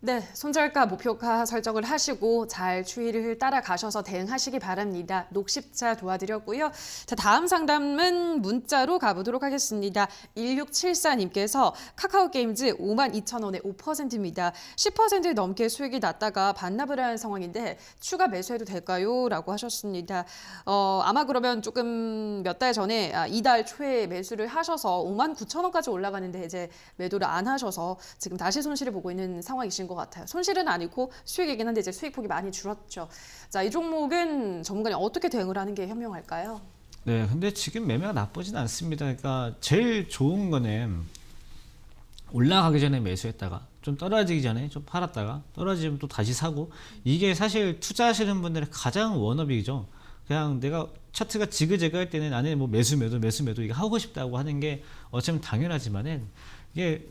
S1: 네, 손절가, 목표가 설정을 하시고 잘 추이를 따라가셔서 대응하시기 바랍니다. 녹십자 도와드렸고요. 자, 다음 상담은 문자로 가보도록 하겠습니다. 1674님께서 카카오게임즈 52,000원에 5%입니다. 10% 넘게 수익이 났다가 반납을 한 상황인데 추가 매수해도 될까요? 라고 하셨습니다. 아마 그러면 조금 몇 달 전에 이달 초에 매수를 하셔서 59,000원까지 올라가는데 이제 매도를 안 하셔서 지금 다시 손실을 보고 있는 상황이신 것 같아요. 손실은 아니고 수익이긴 한데 이제 수익폭이 많이 줄었죠. 자, 이 종목은 전문가님 어떻게 대응을 하는 게 현명할까요?
S2: 네, 근데 지금 매매가 나쁘진 않습니다. 그러니까 제일 좋은 거는 올라가기 전에 매수했다가 좀 떨어지기 전에 좀 팔았다가 떨어지면 또 다시 사고 이게 사실 투자하시는 분들의 가장 원업이죠. 그냥 내가 차트가 지그재그 할 때는 안에 뭐 매수 매도 이거 하고 싶다고 하는 게 어쩌면 당연하지만은 이게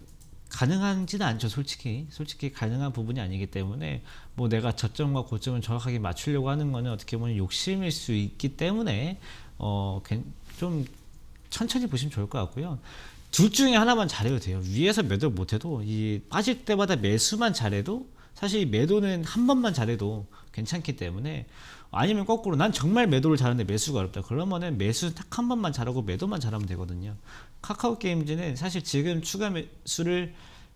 S2: 가능하지는 않죠. 솔직히 가능한 부분이 아니기 때문에 뭐 내가 저점과 고점을 정확하게 맞추려고 하는 거는 어떻게 보면 욕심일 수 있기 때문에 좀 천천히 보시면 좋을 것 같고요. 둘 중에 하나만 잘해도 돼요. 위에서 매도 못해도 이 빠질 때마다 매수만 잘해도 사실 매도는 한 번만 잘해도 괜찮기 때문에 아니면 거꾸로 난 정말 매도를 잘하는데 매수가 어렵다. 그러면은 매수 딱 한 번만 잘하고 매도만 잘하면 되거든요. 카카오게임즈는 사실 지금 추가 매수를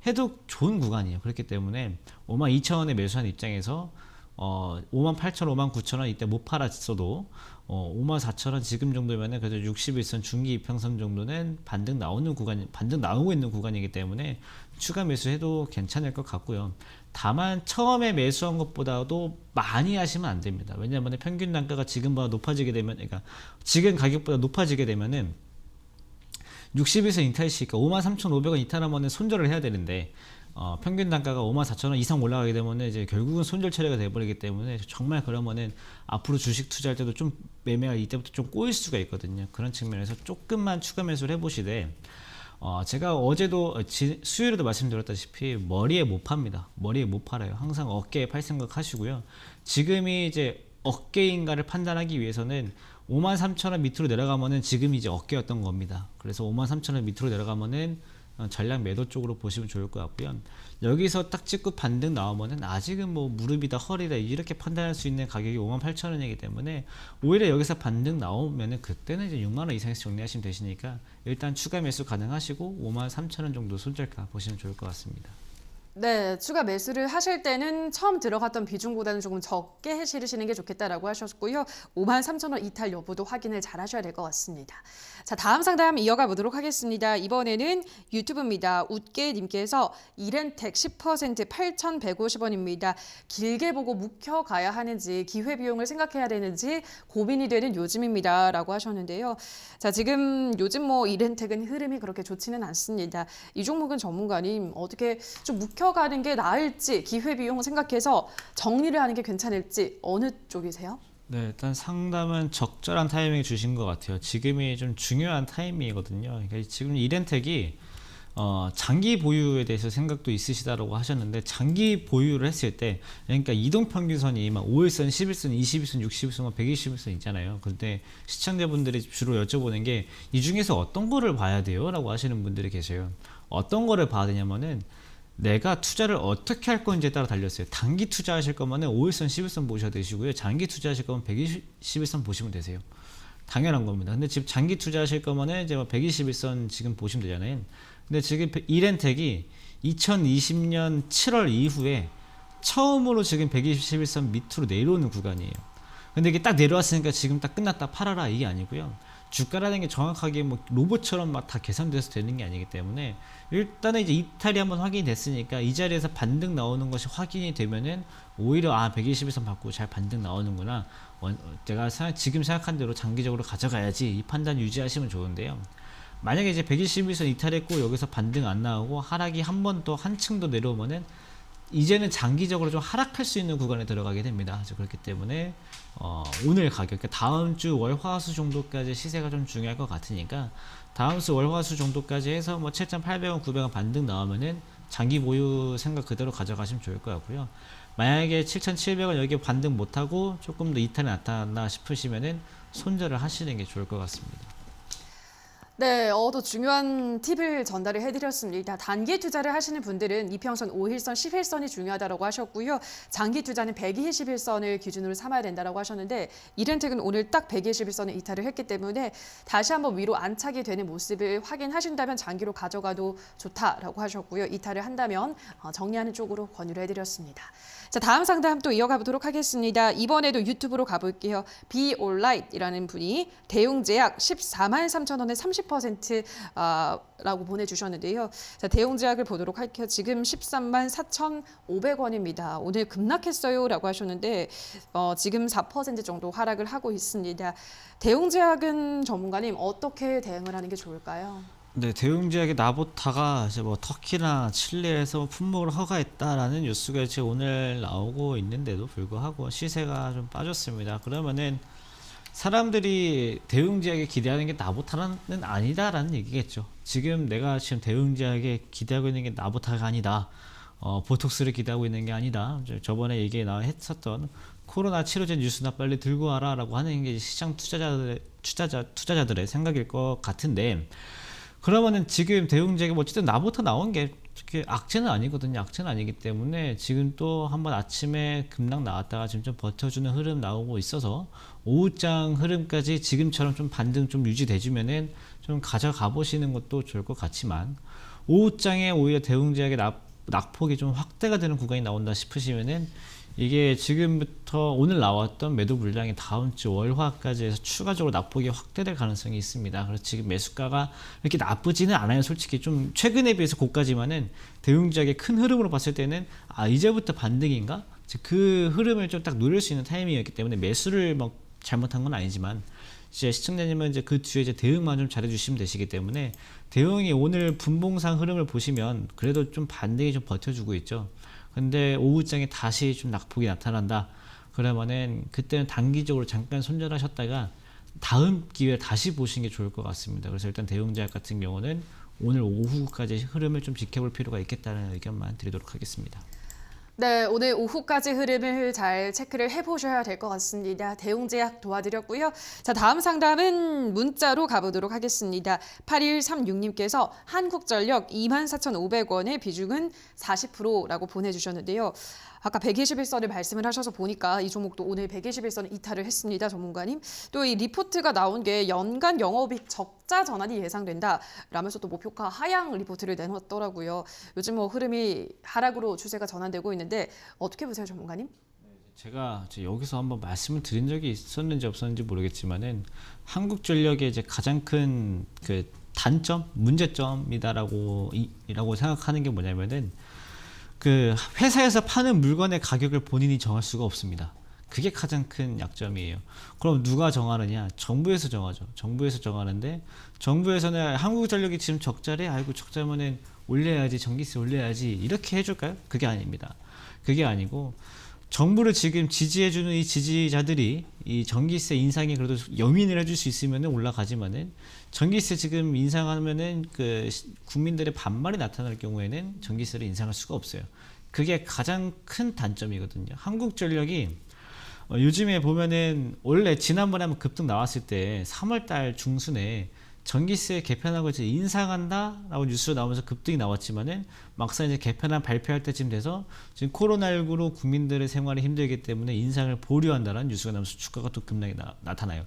S2: 해도 좋은 구간이에요. 그렇기 때문에 52,000원에 매수한 입장에서 58,000원, 59,000원 이때 못 팔았어도 54,000원 지금 정도면은 그래도 61선 중기 이평선 정도는 반등 나오고 있는 구간이기 때문에 추가 매수해도 괜찮을 것 같고요. 다만 처음에 매수한 것보다도 많이 하시면 안 됩니다. 왜냐하면 평균 단가가 지금보다 높아지게 되면, 그러니까 지금 가격보다 높아지게 되면은 60에서 이탈시니까 53,500원 이탈하면 손절을 해야 되는데 평균 단가가 54,000원 이상 올라가게 되면 이제 결국은 손절 처리가 돼버리기 때문에 정말 그러면은 앞으로 주식 투자할 때도 좀 매매가 이때부터 좀 꼬일 수가 있거든요. 그런 측면에서 조금만 추가 매수를 해보시되 제가 어제도 수요일에도 말씀드렸다시피 머리에 못 팝니다. 머리에 못 팔아요. 항상 어깨에 팔 생각 하시고요. 지금이 이제 어깨인가를 판단하기 위해서는 53,000원 밑으로 내려가면은 지금 이제 어깨였던 겁니다. 그래서 53,000원 밑으로 내려가면은 전략 매도 쪽으로 보시면 좋을 것 같고요. 여기서 딱 찍고 반등 나오면은 아직은 뭐 무릎이다 허리다 이렇게 판단할 수 있는 가격이 58,000원이기 때문에 오히려 여기서 반등 나오면은 그때는 이제 6만 원 이상에서 정리하시면 되시니까 일단 추가 매수 가능하시고 53,000원 정도 손절가 보시면 좋을 것 같습니다.
S1: 네, 추가 매수를 하실 때는 처음 들어갔던 비중보다는 조금 적게 실으시는 게 좋겠다라고 하셨고요. 53,000원 이탈 여부도 확인을 잘 하셔야 될 것 같습니다. 자, 다음 상담 이어가 보도록 하겠습니다. 이번에는 유튜브입니다. 웃게님께서 이렌텍 10% 8,150원입니다. 길게 보고 묵혀가야 하는지 기회비용을 생각해야 되는지 고민이 되는 요즘입니다. 라고 하셨는데요. 자, 지금 요즘 뭐 이렌텍은 흐름이 그렇게 좋지는 않습니다. 이 종목은 전문가님 어떻게 좀 묵혀가는 게 나을지 기회비용을 생각해서 정리를 하는 게 괜찮을지 어느 쪽이세요?
S2: 네, 일단 상담은 적절한 타이밍에 주신 것 같아요. 지금이 좀 중요한 타이밍이거든요. 그러니까 지금 이렌텍이 장기 보유에 대해서 생각도 있으시다라고 하셨는데 장기 보유를 했을 때 그러니까 이동평균선이 막 5일선, 11선, 21선, 60일선, 120일선 있잖아요. 그런데 시청자분들이 주로 여쭤보는 게 이 중에서 어떤 거를 봐야 돼요? 라고 하시는 분들이 계세요. 어떤 거를 봐야 되냐면은 내가 투자를 어떻게 할 건지에 따라 달렸어요. 단기 투자하실 거면은 5일선, 11선 보셔야 되시고요. 장기 투자하실 거면 121선 보시면 되세요. 당연한 겁니다. 근데 지금 장기 투자하실 거면은 이제 121선 지금 보시면 되잖아요. 근데 지금 이렌텍이 2020년 7월 이후에 처음으로 지금 121선 밑으로 내려오는 구간이에요. 근데 이게 딱 내려왔으니까 지금 딱 끝났다 팔아라 이게 아니고요. 주가라는 게 정확하게 뭐 로봇처럼 막 다 계산돼서 되는 게 아니기 때문에 일단은 이제 이탈이 한번 확인이 됐으니까 이 자리에서 반등 나오는 것이 확인이 되면은 오히려 121선 받고 잘 반등 나오는구나. 제가 지금 생각한 대로 장기적으로 가져가야지 이 판단 유지하시면 좋은데요. 만약에 이제 121선 이탈했고 여기서 반등 안 나오고 하락이 한 번 더 한층 더 내려오면은 이제는 장기적으로 좀 하락할 수 있는 구간에 들어가게 됩니다. 그렇기 때문에 오늘 가격, 그러니까 다음 주 월화수 정도까지 시세가 좀 중요할 것 같으니까 다음 주 월화수 정도까지 해서 뭐 7,800원, 900원 반등 나오면은 장기 보유 생각 그대로 가져가시면 좋을 것 같고요. 만약에 7,700원 여기 반등 못하고 조금 더 이탈이 나타났나 싶으시면은 손절을 하시는 게 좋을 것 같습니다.
S1: 네, 더 중요한 팁을 전달을 해드렸습니다. 단기 투자를 하시는 분들은 이평선 5일선, 10일선이 중요하다고 하셨고요. 장기 투자는 121선을 기준으로 삼아야 된다고 하셨는데 이렌텍은 오늘 딱 121선을 이탈을 했기 때문에 다시 한번 위로 안착이 되는 모습을 확인하신다면 장기로 가져가도 좋다라고 하셨고요. 이탈을 한다면 정리하는 쪽으로 권유를 해드렸습니다. 자, 다음 상담 또 이어가 보도록 하겠습니다. 이번에도 유튜브로 가볼게요. 비올라이트라는 분이 대웅제약 143,000원에 30% 라고 보내주셨는데요. 자, 대웅제약을 보도록 할게요. 지금 134,500원입니다. 오늘 급락했어요 라고 하셨는데 지금 4% 정도 하락을 하고 있습니다. 대웅제약은 전문가님 어떻게 대응을 하는 게 좋을까요?
S2: 네, 대웅제약의 나보타가 이제 뭐 터키나 칠레에서 품목을 허가했다라는 뉴스가 지금 오늘 나오고 있는데도 불구하고 시세가 좀 빠졌습니다. 그러면은 사람들이 대웅제약에 기대하는 게 나보타는 아니다라는 얘기겠죠. 지금 내가 지금 대웅제약에 기대하고 있는 게 나보타가 아니다. 보톡스를 기대하고 있는 게 아니다. 저번에 얘기 했었던 코로나 치료제 뉴스나 빨리 들고 와라라고 하는 게 시장 투자자들의 생각일 것 같은데. 그러면은 지금 대웅제약이 어쨌든 나부터 나온 게 악재는 아니거든요. 악재는 아니기 때문에 지금 또 한번 아침에 급락 나왔다가 지금 좀 버텨주는 흐름 나오고 있어서 오후장 흐름까지 지금처럼 좀 반등 좀 유지돼주면은 좀 가져가 보시는 것도 좋을 것 같지만 오후장에 오히려 대웅제약의 낙폭이 좀 확대가 되는 구간이 나온다 싶으시면은 이게 지금부터 오늘 나왔던 매도 물량이 다음 주 월화까지 해서 추가적으로 낙폭이 확대될 가능성이 있습니다. 그래서 지금 매수가가 이렇게 나쁘지는 않아요. 솔직히 좀 최근에 비해서 고가지만은 대웅제약의 큰 흐름으로 봤을 때는 이제부터 반등인가? 그 흐름을 좀 딱 누릴 수 있는 타이밍이었기 때문에 매수를 막 잘못한 건 아니지만 이제 시청자님은 이제 그 뒤에 이제 대응만 좀 잘해주시면 되시기 때문에 대응이 오늘 분봉상 흐름을 보시면 그래도 좀 반등이 좀 버텨주고 있죠. 근데 오후장에 다시 좀 낙폭이 나타난다. 그러면은 그때는 단기적으로 잠깐 손절하셨다가 다음 기회에 다시 보시는 게 좋을 것 같습니다. 그래서 일단 대웅제약 같은 경우는 오늘 오후까지 흐름을 좀 지켜볼 필요가 있겠다는 의견만 드리도록 하겠습니다.
S1: 네, 오늘 오후까지 흐름을 잘 체크를 해보셔야 될 것 같습니다. 대응 제약 도와드렸고요. 자, 다음 상담은 문자로 가보도록 하겠습니다. 8136님께서 한국전력 24,500원의 비중은 40%라고 보내주셨는데요. 아까 121선을 말씀을 하셔서 보니까 이 종목도 오늘 121선을 이탈을 했습니다. 전문가님. 또 이 리포트가 나온 게 연간 영업이익 적자 전환이 예상된다 라면서 또 목표가 하향 리포트를 내놓았더라고요. 요즘 뭐 흐름이 하락으로 추세가 전환되고 있는데 어떻게 보세요, 전문가님?
S2: 제가 이제 여기서 한번 말씀을 드린 적이 있었는지 없었는지 모르겠지만은 한국전력의 이제 가장 큰 그 단점, 문제점이다라고 이라고 생각하는 게 뭐냐면은 그 회사에서 파는 물건의 가격을 본인이 정할 수가 없습니다. 그게 가장 큰 약점이에요. 그럼 누가 정하느냐? 정부에서 정하죠. 정부에서 정하는데 정부에서는 한국전력이 지금 적자래? 아이고 적자면은 올려야지, 전기세 올려야지 이렇게 해줄까요? 그게 아닙니다. 그게 아니고 정부를 지금 지지해주는 이 지지자들이 이 전기세 인상이 그래도 염인을 해줄 수 있으면 올라가지만은 전기세 지금 인상하면은 그 국민들의 반발이 나타날 경우에는 전기세를 인상할 수가 없어요. 그게 가장 큰 단점이거든요. 한국전력이 요즘에 보면은 원래 지난번에 한번 급등 나왔을 때 3월달 중순에 전기세 개편하고 이제 인상한다라고 뉴스로 나오면서 급등이 나왔지만은 막상 이제 개편안 발표할 때쯤 돼서 지금 코로나19로 국민들의 생활이 힘들기 때문에 인상을 보류한다는 뉴스가 나오면서 주가가 또 급락이 나타나요.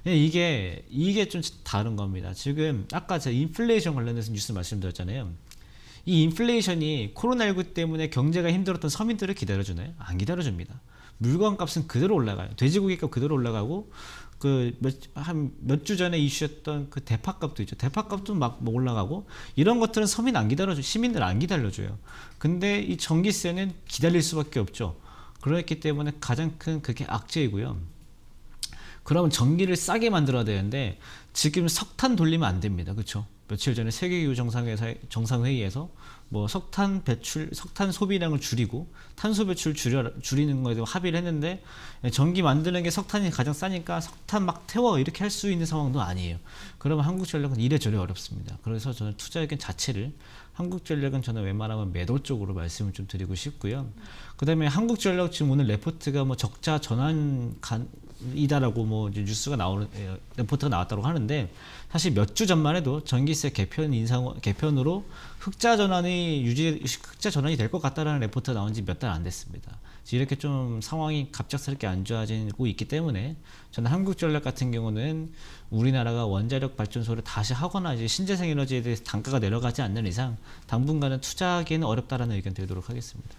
S2: 이게 좀 다른 겁니다. 지금 아까 제가 인플레이션 관련해서 뉴스 말씀드렸잖아요. 이 인플레이션이 코로나19 때문에 경제가 힘들었던 서민들을 기다려주나요? 안 기다려줍니다. 물건 값은 그대로 올라가요. 돼지고기 값 그대로 올라가고 그 몇 주 전에 이슈였던 그 대파값도 있죠. 대파값도 막 올라가고 이런 것들은 서민 안 기다려줘, 시민들 안 기다려줘요. 근데 이 전기세는 기다릴 수밖에 없죠. 그렇기 때문에 가장 큰 그게 악재이고요. 그러면 전기를 싸게 만들어야 되는데 지금 석탄 돌리면 안 됩니다. 그렇죠? 며칠 전에 세계기후 정상회의에서 뭐 석탄 소비량을 줄이고 탄소 배출 줄이는 거에 대해 합의를 했는데 전기 만드는 게 석탄이 가장 싸니까 석탄 막 태워 이렇게 할 수 있는 상황도 아니에요. 그러면 한국전력은 이래저래 어렵습니다. 그래서 저는 투자 의견 자체를 한국전력은 저는 웬만하면 매도 쪽으로 말씀을 좀 드리고 싶고요. 그다음에 한국전력 지금 오늘 레포트가 뭐 적자 전환 이다라고 뭐 이제 뉴스가 나오는 레포트가 나왔다고 하는데 사실 몇 주 전만 해도 전기세 개편으로 흑자 전환이 될 것 같다라는 레포트가 나온 지 몇 달 안 됐습니다. 이렇게 좀 상황이 갑작스럽게 안 좋아지고 있기 때문에 저는 한국전력 같은 경우는 우리나라가 원자력 발전소를 다시 하거나 이제 신재생 에너지에 대해서 단가가 내려가지 않는 이상 당분간은 투자하기에는 어렵다라는 의견 드리도록 하겠습니다.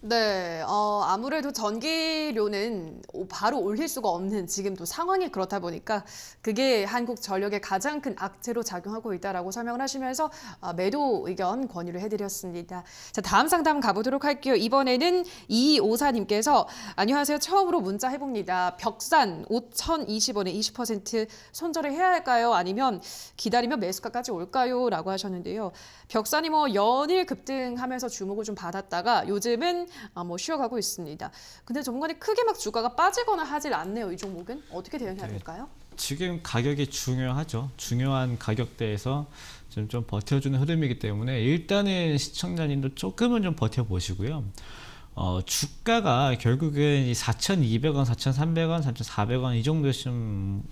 S1: 네, 아무래도 전기료는 바로 올릴 수가 없는 지금 또 상황이 그렇다 보니까 그게 한국전력의 가장 큰 악재로 작용하고 있다라고 설명을 하시면서 매도 의견 권유를 해드렸습니다. 자, 다음 상담 가보도록 할게요. 이번에는 2254님께서 안녕하세요. 처음으로 문자 해봅니다. 벽산 5,020원에 20% 손절을 해야 할까요? 아니면 기다리면 매수가까지 올까요? 라고 하셨는데요. 벽산이 뭐 연일 급등하면서 주목을 좀 받았다가 요즘은 뭐 쉬어가고 있습니다. 근데 전문가님 크게 막 주가가 빠지거나 하질 않네요. 이 종목은 어떻게 대응해야 될까요?
S2: 지금 가격이 중요하죠. 중요한 가격대에서 좀 버텨주는 흐름이기 때문에 일단은 시청자님도 조금은 좀 버텨보시고요. 주가가 결국은 4,200원, 4,300원, 3,400원 이 정도 좀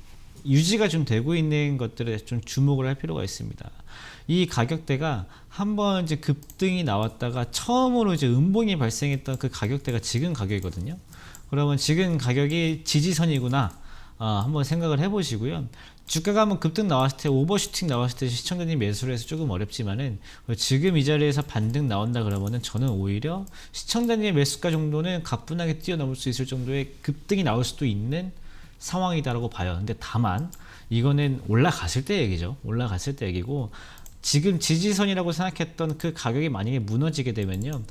S2: 유지가 좀 되고 있는 것들에 좀 주목을 할 필요가 있습니다. 이 가격대가 한번 이제 급등이 나왔다가 처음으로 이제 음봉이 발생했던 그 가격대가 지금 가격이거든요. 그러면 지금 가격이 지지선이구나 한번 생각을 해보시고요. 주가가 한번 급등 나왔을 때 오버슈팅 나왔을 때 시청자님 매수를 해서 조금 어렵지만은 지금 이 자리에서 반등 나온다 그러면은 저는 오히려 시청자님의 매수가 정도는 가뿐하게 뛰어넘을 수 있을 정도의 급등이 나올 수도 있는 상황이다라고 봐요. 근데 다만 이거는 올라갔을 때 얘기죠. 올라갔을 때 얘기고 지금 지지선이라고 생각했던 그 가격이 만약에 무너지게 되면요.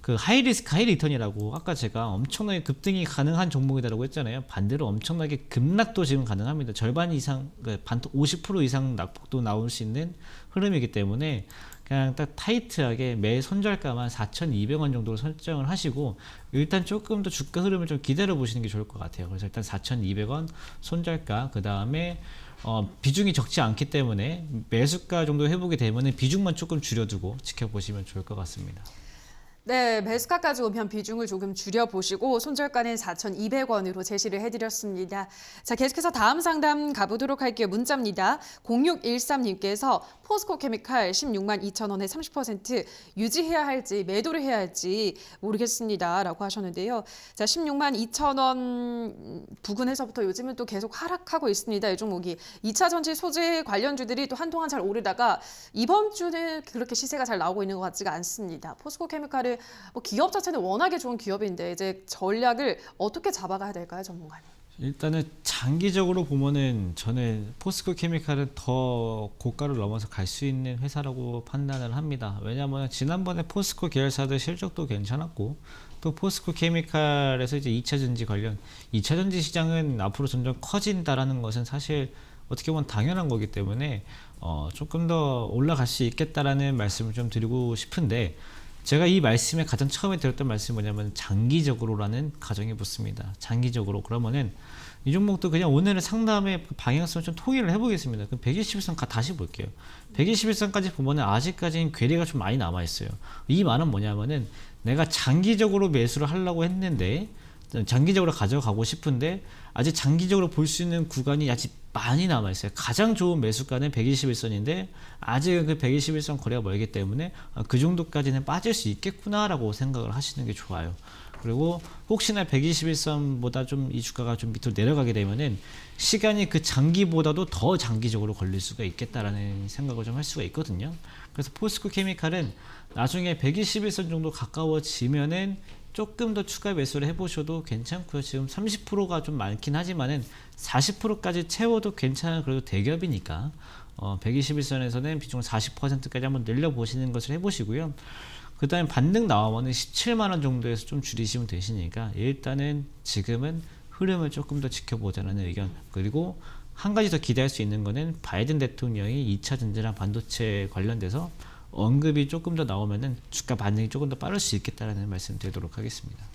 S2: 그 하이리스크 하이리턴이라고 아까 제가 엄청나게 급등이 가능한 종목이다라고 했잖아요. 반대로 엄청나게 급락도 지금 가능합니다. 절반 이상, 50% 이상 낙폭도 나올 수 있는 흐름이기 때문에 그냥 딱 타이트하게 매 손절가만 4,200원 정도로 설정을 하시고 일단 조금 더 주가 흐름을 좀 기다려 보시는 게 좋을 것 같아요. 그래서 일단 4,200원 손절가 그 다음에 비중이 적지 않기 때문에 매수가 정도 해보게 되면 비중만 조금 줄여두고 지켜보시면 좋을 것 같습니다.
S1: 네, 매수가까지 오면 비중을 조금 줄여보시고 손절가는 4,200원으로 제시를 해드렸습니다. 자, 계속해서 다음 상담 가보도록 할게요. 문자입니다. 0613님께서 포스코 케미칼 16만 2천 원에 30% 유지해야 할지 매도를 해야 할지 모르겠습니다. 라고 하셨는데요. 자, 16만 2천 원 부근에서부터 요즘은 또 계속 하락하고 있습니다. 이 종목이 2차 전지 소재 관련주들이 또 한동안 잘 오르다가 이번 주는 그렇게 시세가 잘 나오고 있는 것 같지가 않습니다. 포스코 케미칼은 뭐 기업 자체는 워낙에 좋은 기업인데 이제 전략을 어떻게 잡아가야 될까요, 전문가님?
S2: 일단은 장기적으로 보면은 저는 포스코 케미칼은 더 고가를 넘어서 갈 수 있는 회사라고 판단을 합니다. 왜냐하면 지난번에 포스코 계열사들 실적도 괜찮았고 또 포스코 케미칼에서 이제 2차 전지 관련 2차 전지 시장은 앞으로 점점 커진다라는 것은 사실 어떻게 보면 당연한 거기 때문에 조금 더 올라갈 수 있겠다라는 말씀을 좀 드리고 싶은데 제가 이 말씀에 가장 처음에 드렸던 말씀이 뭐냐면 장기적으로라는 가정이 붙습니다. 장기적으로 그러면은 이 종목도 그냥 오늘은 상담의 방향성을 좀 통일을 해보겠습니다. 그럼 121선 다시 볼게요. 121선까지 보면은 아직까지는 괴리가 좀 많이 남아 있어요. 이 말은 뭐냐면은 내가 장기적으로 매수를 하려고 했는데 장기적으로 가져가고 싶은데 아직 장기적으로 볼 수 있는 구간이 아직 많이 남아 있어요. 가장 좋은 매수가는 121선인데 아직은 그 121선 거리가 멀기 때문에 그 정도까지는 빠질 수 있겠구나라고 생각을 하시는 게 좋아요. 그리고 혹시나 121선보다 좀 이 주가가 좀 밑으로 내려가게 되면은 시간이 그 장기보다도 더 장기적으로 걸릴 수가 있겠다라는 생각을 좀 할 수가 있거든요. 그래서 포스코 케미칼은 나중에 121선 정도 가까워지면은 조금 더 추가 매수를 해보셔도 괜찮고요. 지금 30%가 좀 많긴 하지만은 40%까지 채워도 괜찮은 그래도 대기업이니까 121선에서는 비중을 40%까지 한번 늘려보시는 것을 해보시고요. 그 다음에 반등 나오면 17만원 정도에서 좀 줄이시면 되시니까 일단은 지금은 흐름을 조금 더 지켜보자는 의견. 그리고 한 가지 더 기대할 수 있는 거는 바이든 대통령이 2차 전지랑 반도체 관련돼서 언급이 조금 더 나오면은 주가 반등이 조금 더 빠를 수 있겠다라는 말씀 드리도록 하겠습니다.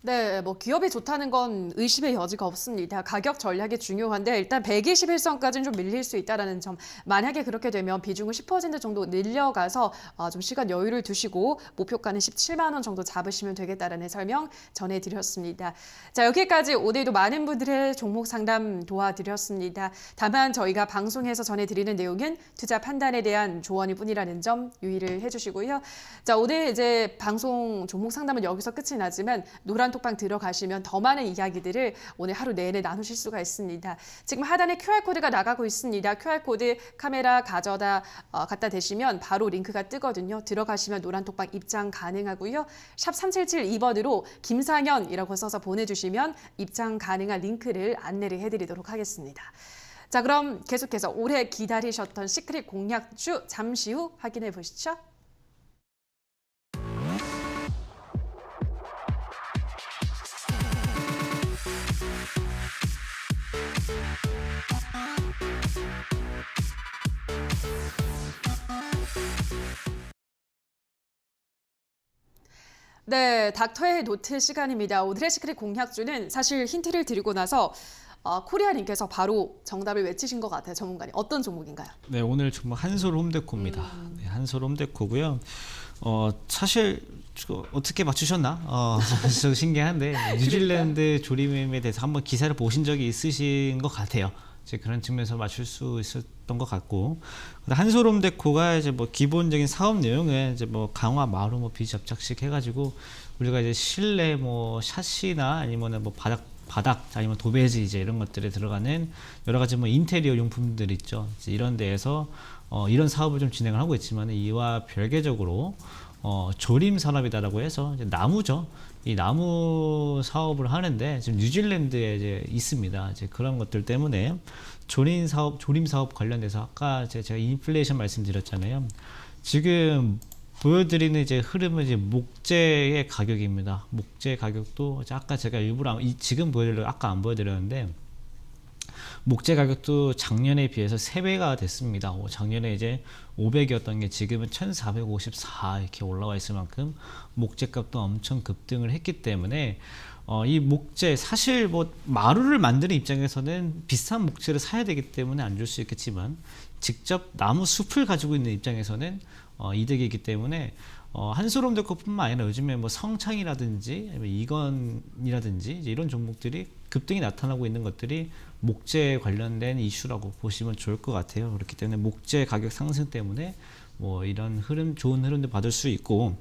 S1: 네, 뭐 기업이 좋다는 건 의심의 여지가 없습니다. 가격 전략이 중요한데 일단 121선까지는 좀 밀릴 수 있다는 점. 만약에 그렇게 되면 비중을 10% 정도 늘려가서 좀 시간 여유를 두시고 목표가는 17만 원 정도 잡으시면 되겠다라는 설명 전해드렸습니다. 자, 여기까지 오늘도 많은 분들의 종목 상담 도와드렸습니다. 다만 저희가 방송에서 전해드리는 내용은 투자 판단에 대한 조언일 뿐이라는 점 유의를 해주시고요. 자, 오늘 이제 방송 종목 상담은 여기서 끝이 나지만 노란톡방 들어가시면 더 많은 이야기들을 오늘 하루 내내 나누실 수가 있습니다. 지금 하단에 QR코드가 나가고 있습니다. QR코드 카메라 갖다 대시면 바로 링크가 뜨거든요. 들어가시면 노란톡방 입장 가능하고요. 샵 3772번으로 김상현이라고 써서 보내주시면 입장 가능한 링크를 안내를 해드리도록 하겠습니다. 자, 그럼 계속해서 오래 기다리셨던 시크릿 공략주 잠시 후 확인해 보시죠. 네, 닥터의 노트 시간입니다. 오늘의 시크릿 공략주는 사실 힌트를 드리고 나서 코리아님께서 바로 정답을 외치신 것 같아요, 전문가님. 어떤 종목인가요?
S2: 네, 오늘 정말 한솔 홈데코입니다. 네, 한솔 홈데코고요. 사실 어떻게 맞추셨나? 저 신기한데 뉴질랜드 조림에 대해서 한번 기사를 보신 적이 있으신 것 같아요. 이제 그런 측면에서 맞출 수 있었던 것 같고, 한솔홈데코가 이제 뭐 기본적인 사업 내용은 이제 뭐 강화 마루 뭐 비접착식 해가지고 우리가 이제 실내 뭐 샤시나 아니면은 뭐 바닥 아니면 도배지 이제 이런 것들에 들어가는 여러 가지 뭐 인테리어 용품들 있죠. 이제 이런 데에서 이런 사업을 좀 진행을 하고 있지만 이와 별개적으로 조림 산업이다라고 해서 이제 나무죠. 이 나무 사업을 하는데 지금 뉴질랜드에 이제 있습니다. 이제 그런 것들 때문에 조림 사업 관련돼서 아까 제가 인플레이션 말씀드렸잖아요. 지금 보여드리는 이제 흐름은 이제 목재의 가격입니다. 목재 가격도 아까 제가 일부러 지금 보여드리려고 아까 안 보여드렸는데 목재 가격도 작년에 비해서 3배가 됐습니다. 작년에 이제 500이었던 게 지금은 1454 이렇게 올라와 있을 만큼 목재 값도 엄청 급등을 했기 때문에 이 목재 사실 뭐 마루를 만드는 입장에서는 비싼 목재를 사야 되기 때문에 안 줄 수 있겠지만 직접 나무 숲을 가지고 있는 입장에서는 이득이기 때문에 한솔홈데코뿐만 아니라 요즘에 뭐 성창이라든지 아니면 이건이라든지 이제 이런 종목들이 급등이 나타나고 있는 것들이 목재 관련된 이슈라고 보시면 좋을 것 같아요. 그렇기 때문에 목재 가격 상승 때문에 뭐 이런 흐름, 좋은 흐름도 받을 수 있고,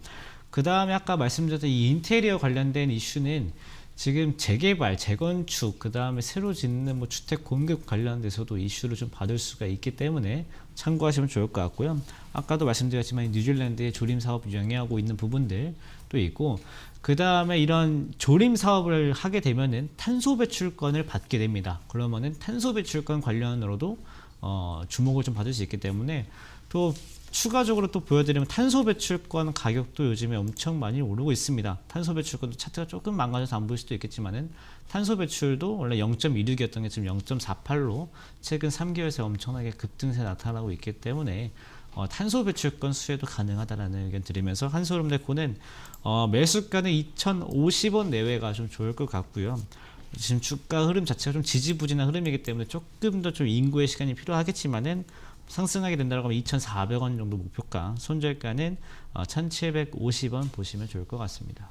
S2: 그 다음에 아까 말씀드렸던 이 인테리어 관련된 이슈는 지금 재개발, 재건축, 그 다음에 새로 짓는 뭐 주택 공급 관련돼서도 이슈를 좀 받을 수가 있기 때문에 참고하시면 좋을 것 같고요. 아까도 말씀드렸지만 뉴질랜드의 조림 사업 영위하고 있는 부분들도 있고, 그 다음에 이런 조림 사업을 하게 되면은 탄소 배출권을 받게 됩니다. 그러면은 탄소 배출권 관련으로도 주목을 좀 받을 수 있기 때문에, 또 추가적으로 또 보여드리면 탄소 배출권 가격도 요즘에 엄청 많이 오르고 있습니다. 탄소 배출권도 차트가 조금 망가져서 안 보일 수도 있겠지만은 탄소 배출도 원래 0.26이었던 게 지금 0.48로 최근 3개월새 엄청나게 급등세 나타나고 있기 때문에 탄소 배출권 수혜도 가능하다라는 의견 드리면서 한솔홈데코는 매수가는 2,050원 내외가 좀 좋을 것 같고요. 지금 주가 흐름 자체가 좀 지지부진한 흐름이기 때문에 조금 더 좀 인고의 시간이 필요하겠지만은 상승하게 된다고 하면 2,400원 정도 목표가, 손절가는 1,750원 보시면 좋을 것 같습니다.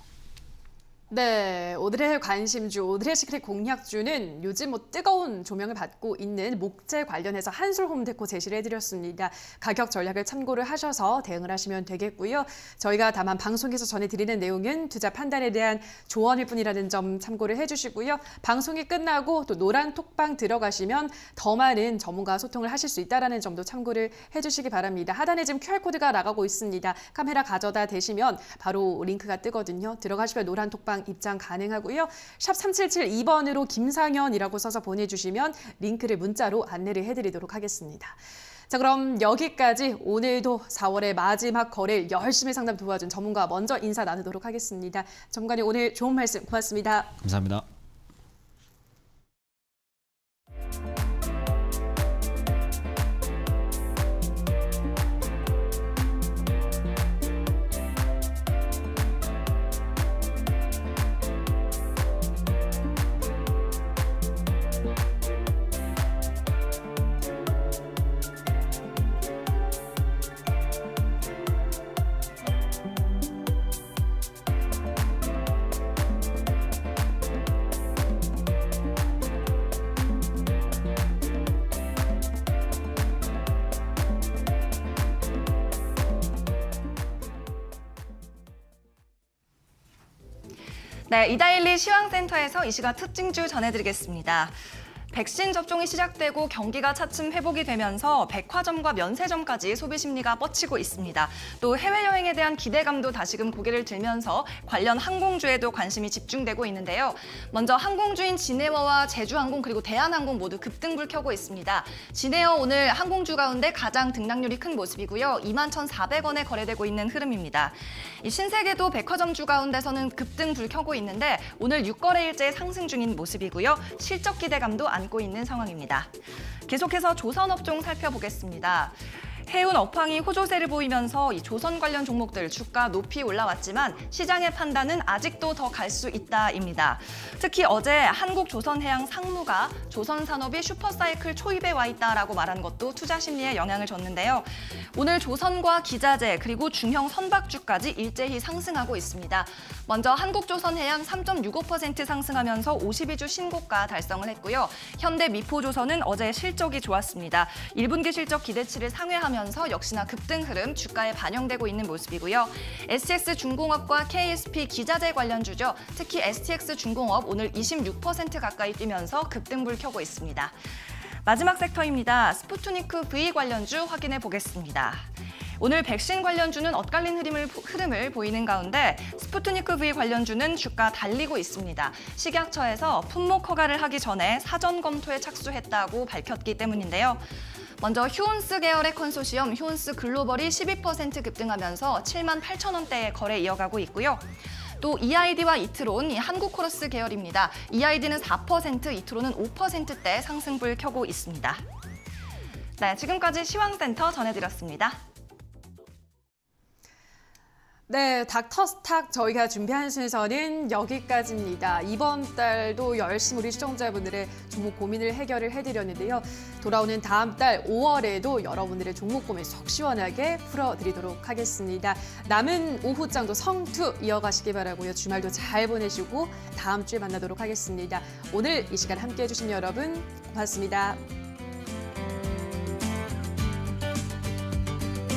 S1: 네, 오늘의 관심주, 오늘의 시크릿 공략주는 요즘 뭐 뜨거운 조명을 받고 있는 목재 관련해서 한솔홈데코 제시를 해드렸습니다. 가격 전략을 참고를 하셔서 대응을 하시면 되겠고요. 저희가 다만 방송에서 전해드리는 내용은 투자 판단에 대한 조언일 뿐이라는 점 참고를 해주시고요. 방송이 끝나고 또 노란 톡방 들어가시면 더 많은 전문가와 소통을 하실 수 있다는 점도 참고를 해주시기 바랍니다. 하단에 지금 QR코드가 나가고 있습니다. 카메라 가져다 대시면 바로 링크가 뜨거든요. 들어가시면 노란 톡방 입장 가능하고요. 샵 3772번으로 김상현이라고 써서 보내주시면 링크를 문자로 안내를 해드리도록 하겠습니다. 자, 그럼 여기까지 오늘도 4월의 마지막 거래일 열심히 상담 도와준 전문가 먼저 인사 나누도록 하겠습니다. 전문가님 오늘 좋은 말씀 고맙습니다.
S2: 감사합니다.
S3: 네, 이다일리 시황센터에서 이 시각 특징주 전해드리겠습니다. 백신 접종이 시작되고 경기가 차츰 회복이 되면서 백화점과 면세점까지 소비 심리가 뻗치고 있습니다. 또 해외여행에 대한 기대감도 다시금 고개를 들면서 관련 항공주에도 관심이 집중되고 있는데요. 먼저 항공주인 진에어와 제주항공 그리고 대한항공 모두 급등불 켜고 있습니다. 진에어 오늘 항공주 가운데 가장 등락률이 큰 모습이고요. 21,400원에 거래되고 있는 흐름입니다. 이 신세계도 백화점주 가운데서는 급등불 켜고 있는데 오늘 6거래일째 상승 중인 모습이고요. 실적 기대감도 안고 있는 상황입니다. 계속해서 조선업종 살펴보겠습니다. 해운 업황이 호조세를 보이면서 이 조선 관련 종목들 주가 높이 올라왔지만 시장의 판단은 아직도 더 갈 수 있다입니다. 특히 어제 한국조선해양 상무가 조선 산업이 슈퍼사이클 초입에 와 있다라고 말한 것도 투자 심리에 영향을 줬는데요. 오늘 조선과 기자재 그리고 중형 선박주까지 일제히 상승하고 있습니다. 먼저 한국조선해양 3.65% 상승하면서 52주 신고가 달성을 했고요. 현대 미포조선은 어제 실적이 좋았습니다. 1분기 실적 기대치를 상회하면서 역시나 급등 흐름 주가에 반영되고 있는 모습이고요. STX중공업과 KSP 기자재 관련주죠. 특히 STX중공업 오늘 26% 가까이 뛰면서 급등불 켜고 있습니다. 마지막 섹터입니다. 스푸트니크 V 관련주 확인해 보겠습니다. 오늘 백신 관련주는 엇갈린 흐름을 보이는 가운데 스푸트니크 V 관련주는 주가 달리고 있습니다. 식약처에서 품목 허가를 하기 전에 사전 검토에 착수했다고 밝혔기 때문인데요. 먼저 휴온스 계열의 컨소시엄 휴온스 글로벌이 12% 급등하면서 78,000원대의 거래 이어가고 있고요. 또 EID와 이트론, 한국코러스 계열입니다. EID는 4%, 이트론은 5%대 상승불 켜고 있습니다. 네, 지금까지 시황센터 전해드렸습니다.
S1: 네, 닥터스탁 저희가 준비한 순서는 여기까지입니다. 이번 달도 열심히 우리 시청자분들의 종목 고민을 해결을 해드렸는데요. 돌아오는 다음 달 5월에도 여러분들의 종목 고민 속 시원하게 풀어드리도록 하겠습니다. 남은 오후장도 성투 이어가시기 바라고요. 주말도 잘 보내시고 다음 주에 만나도록 하겠습니다. 오늘 이 시간 함께해 주신 여러분 고맙습니다.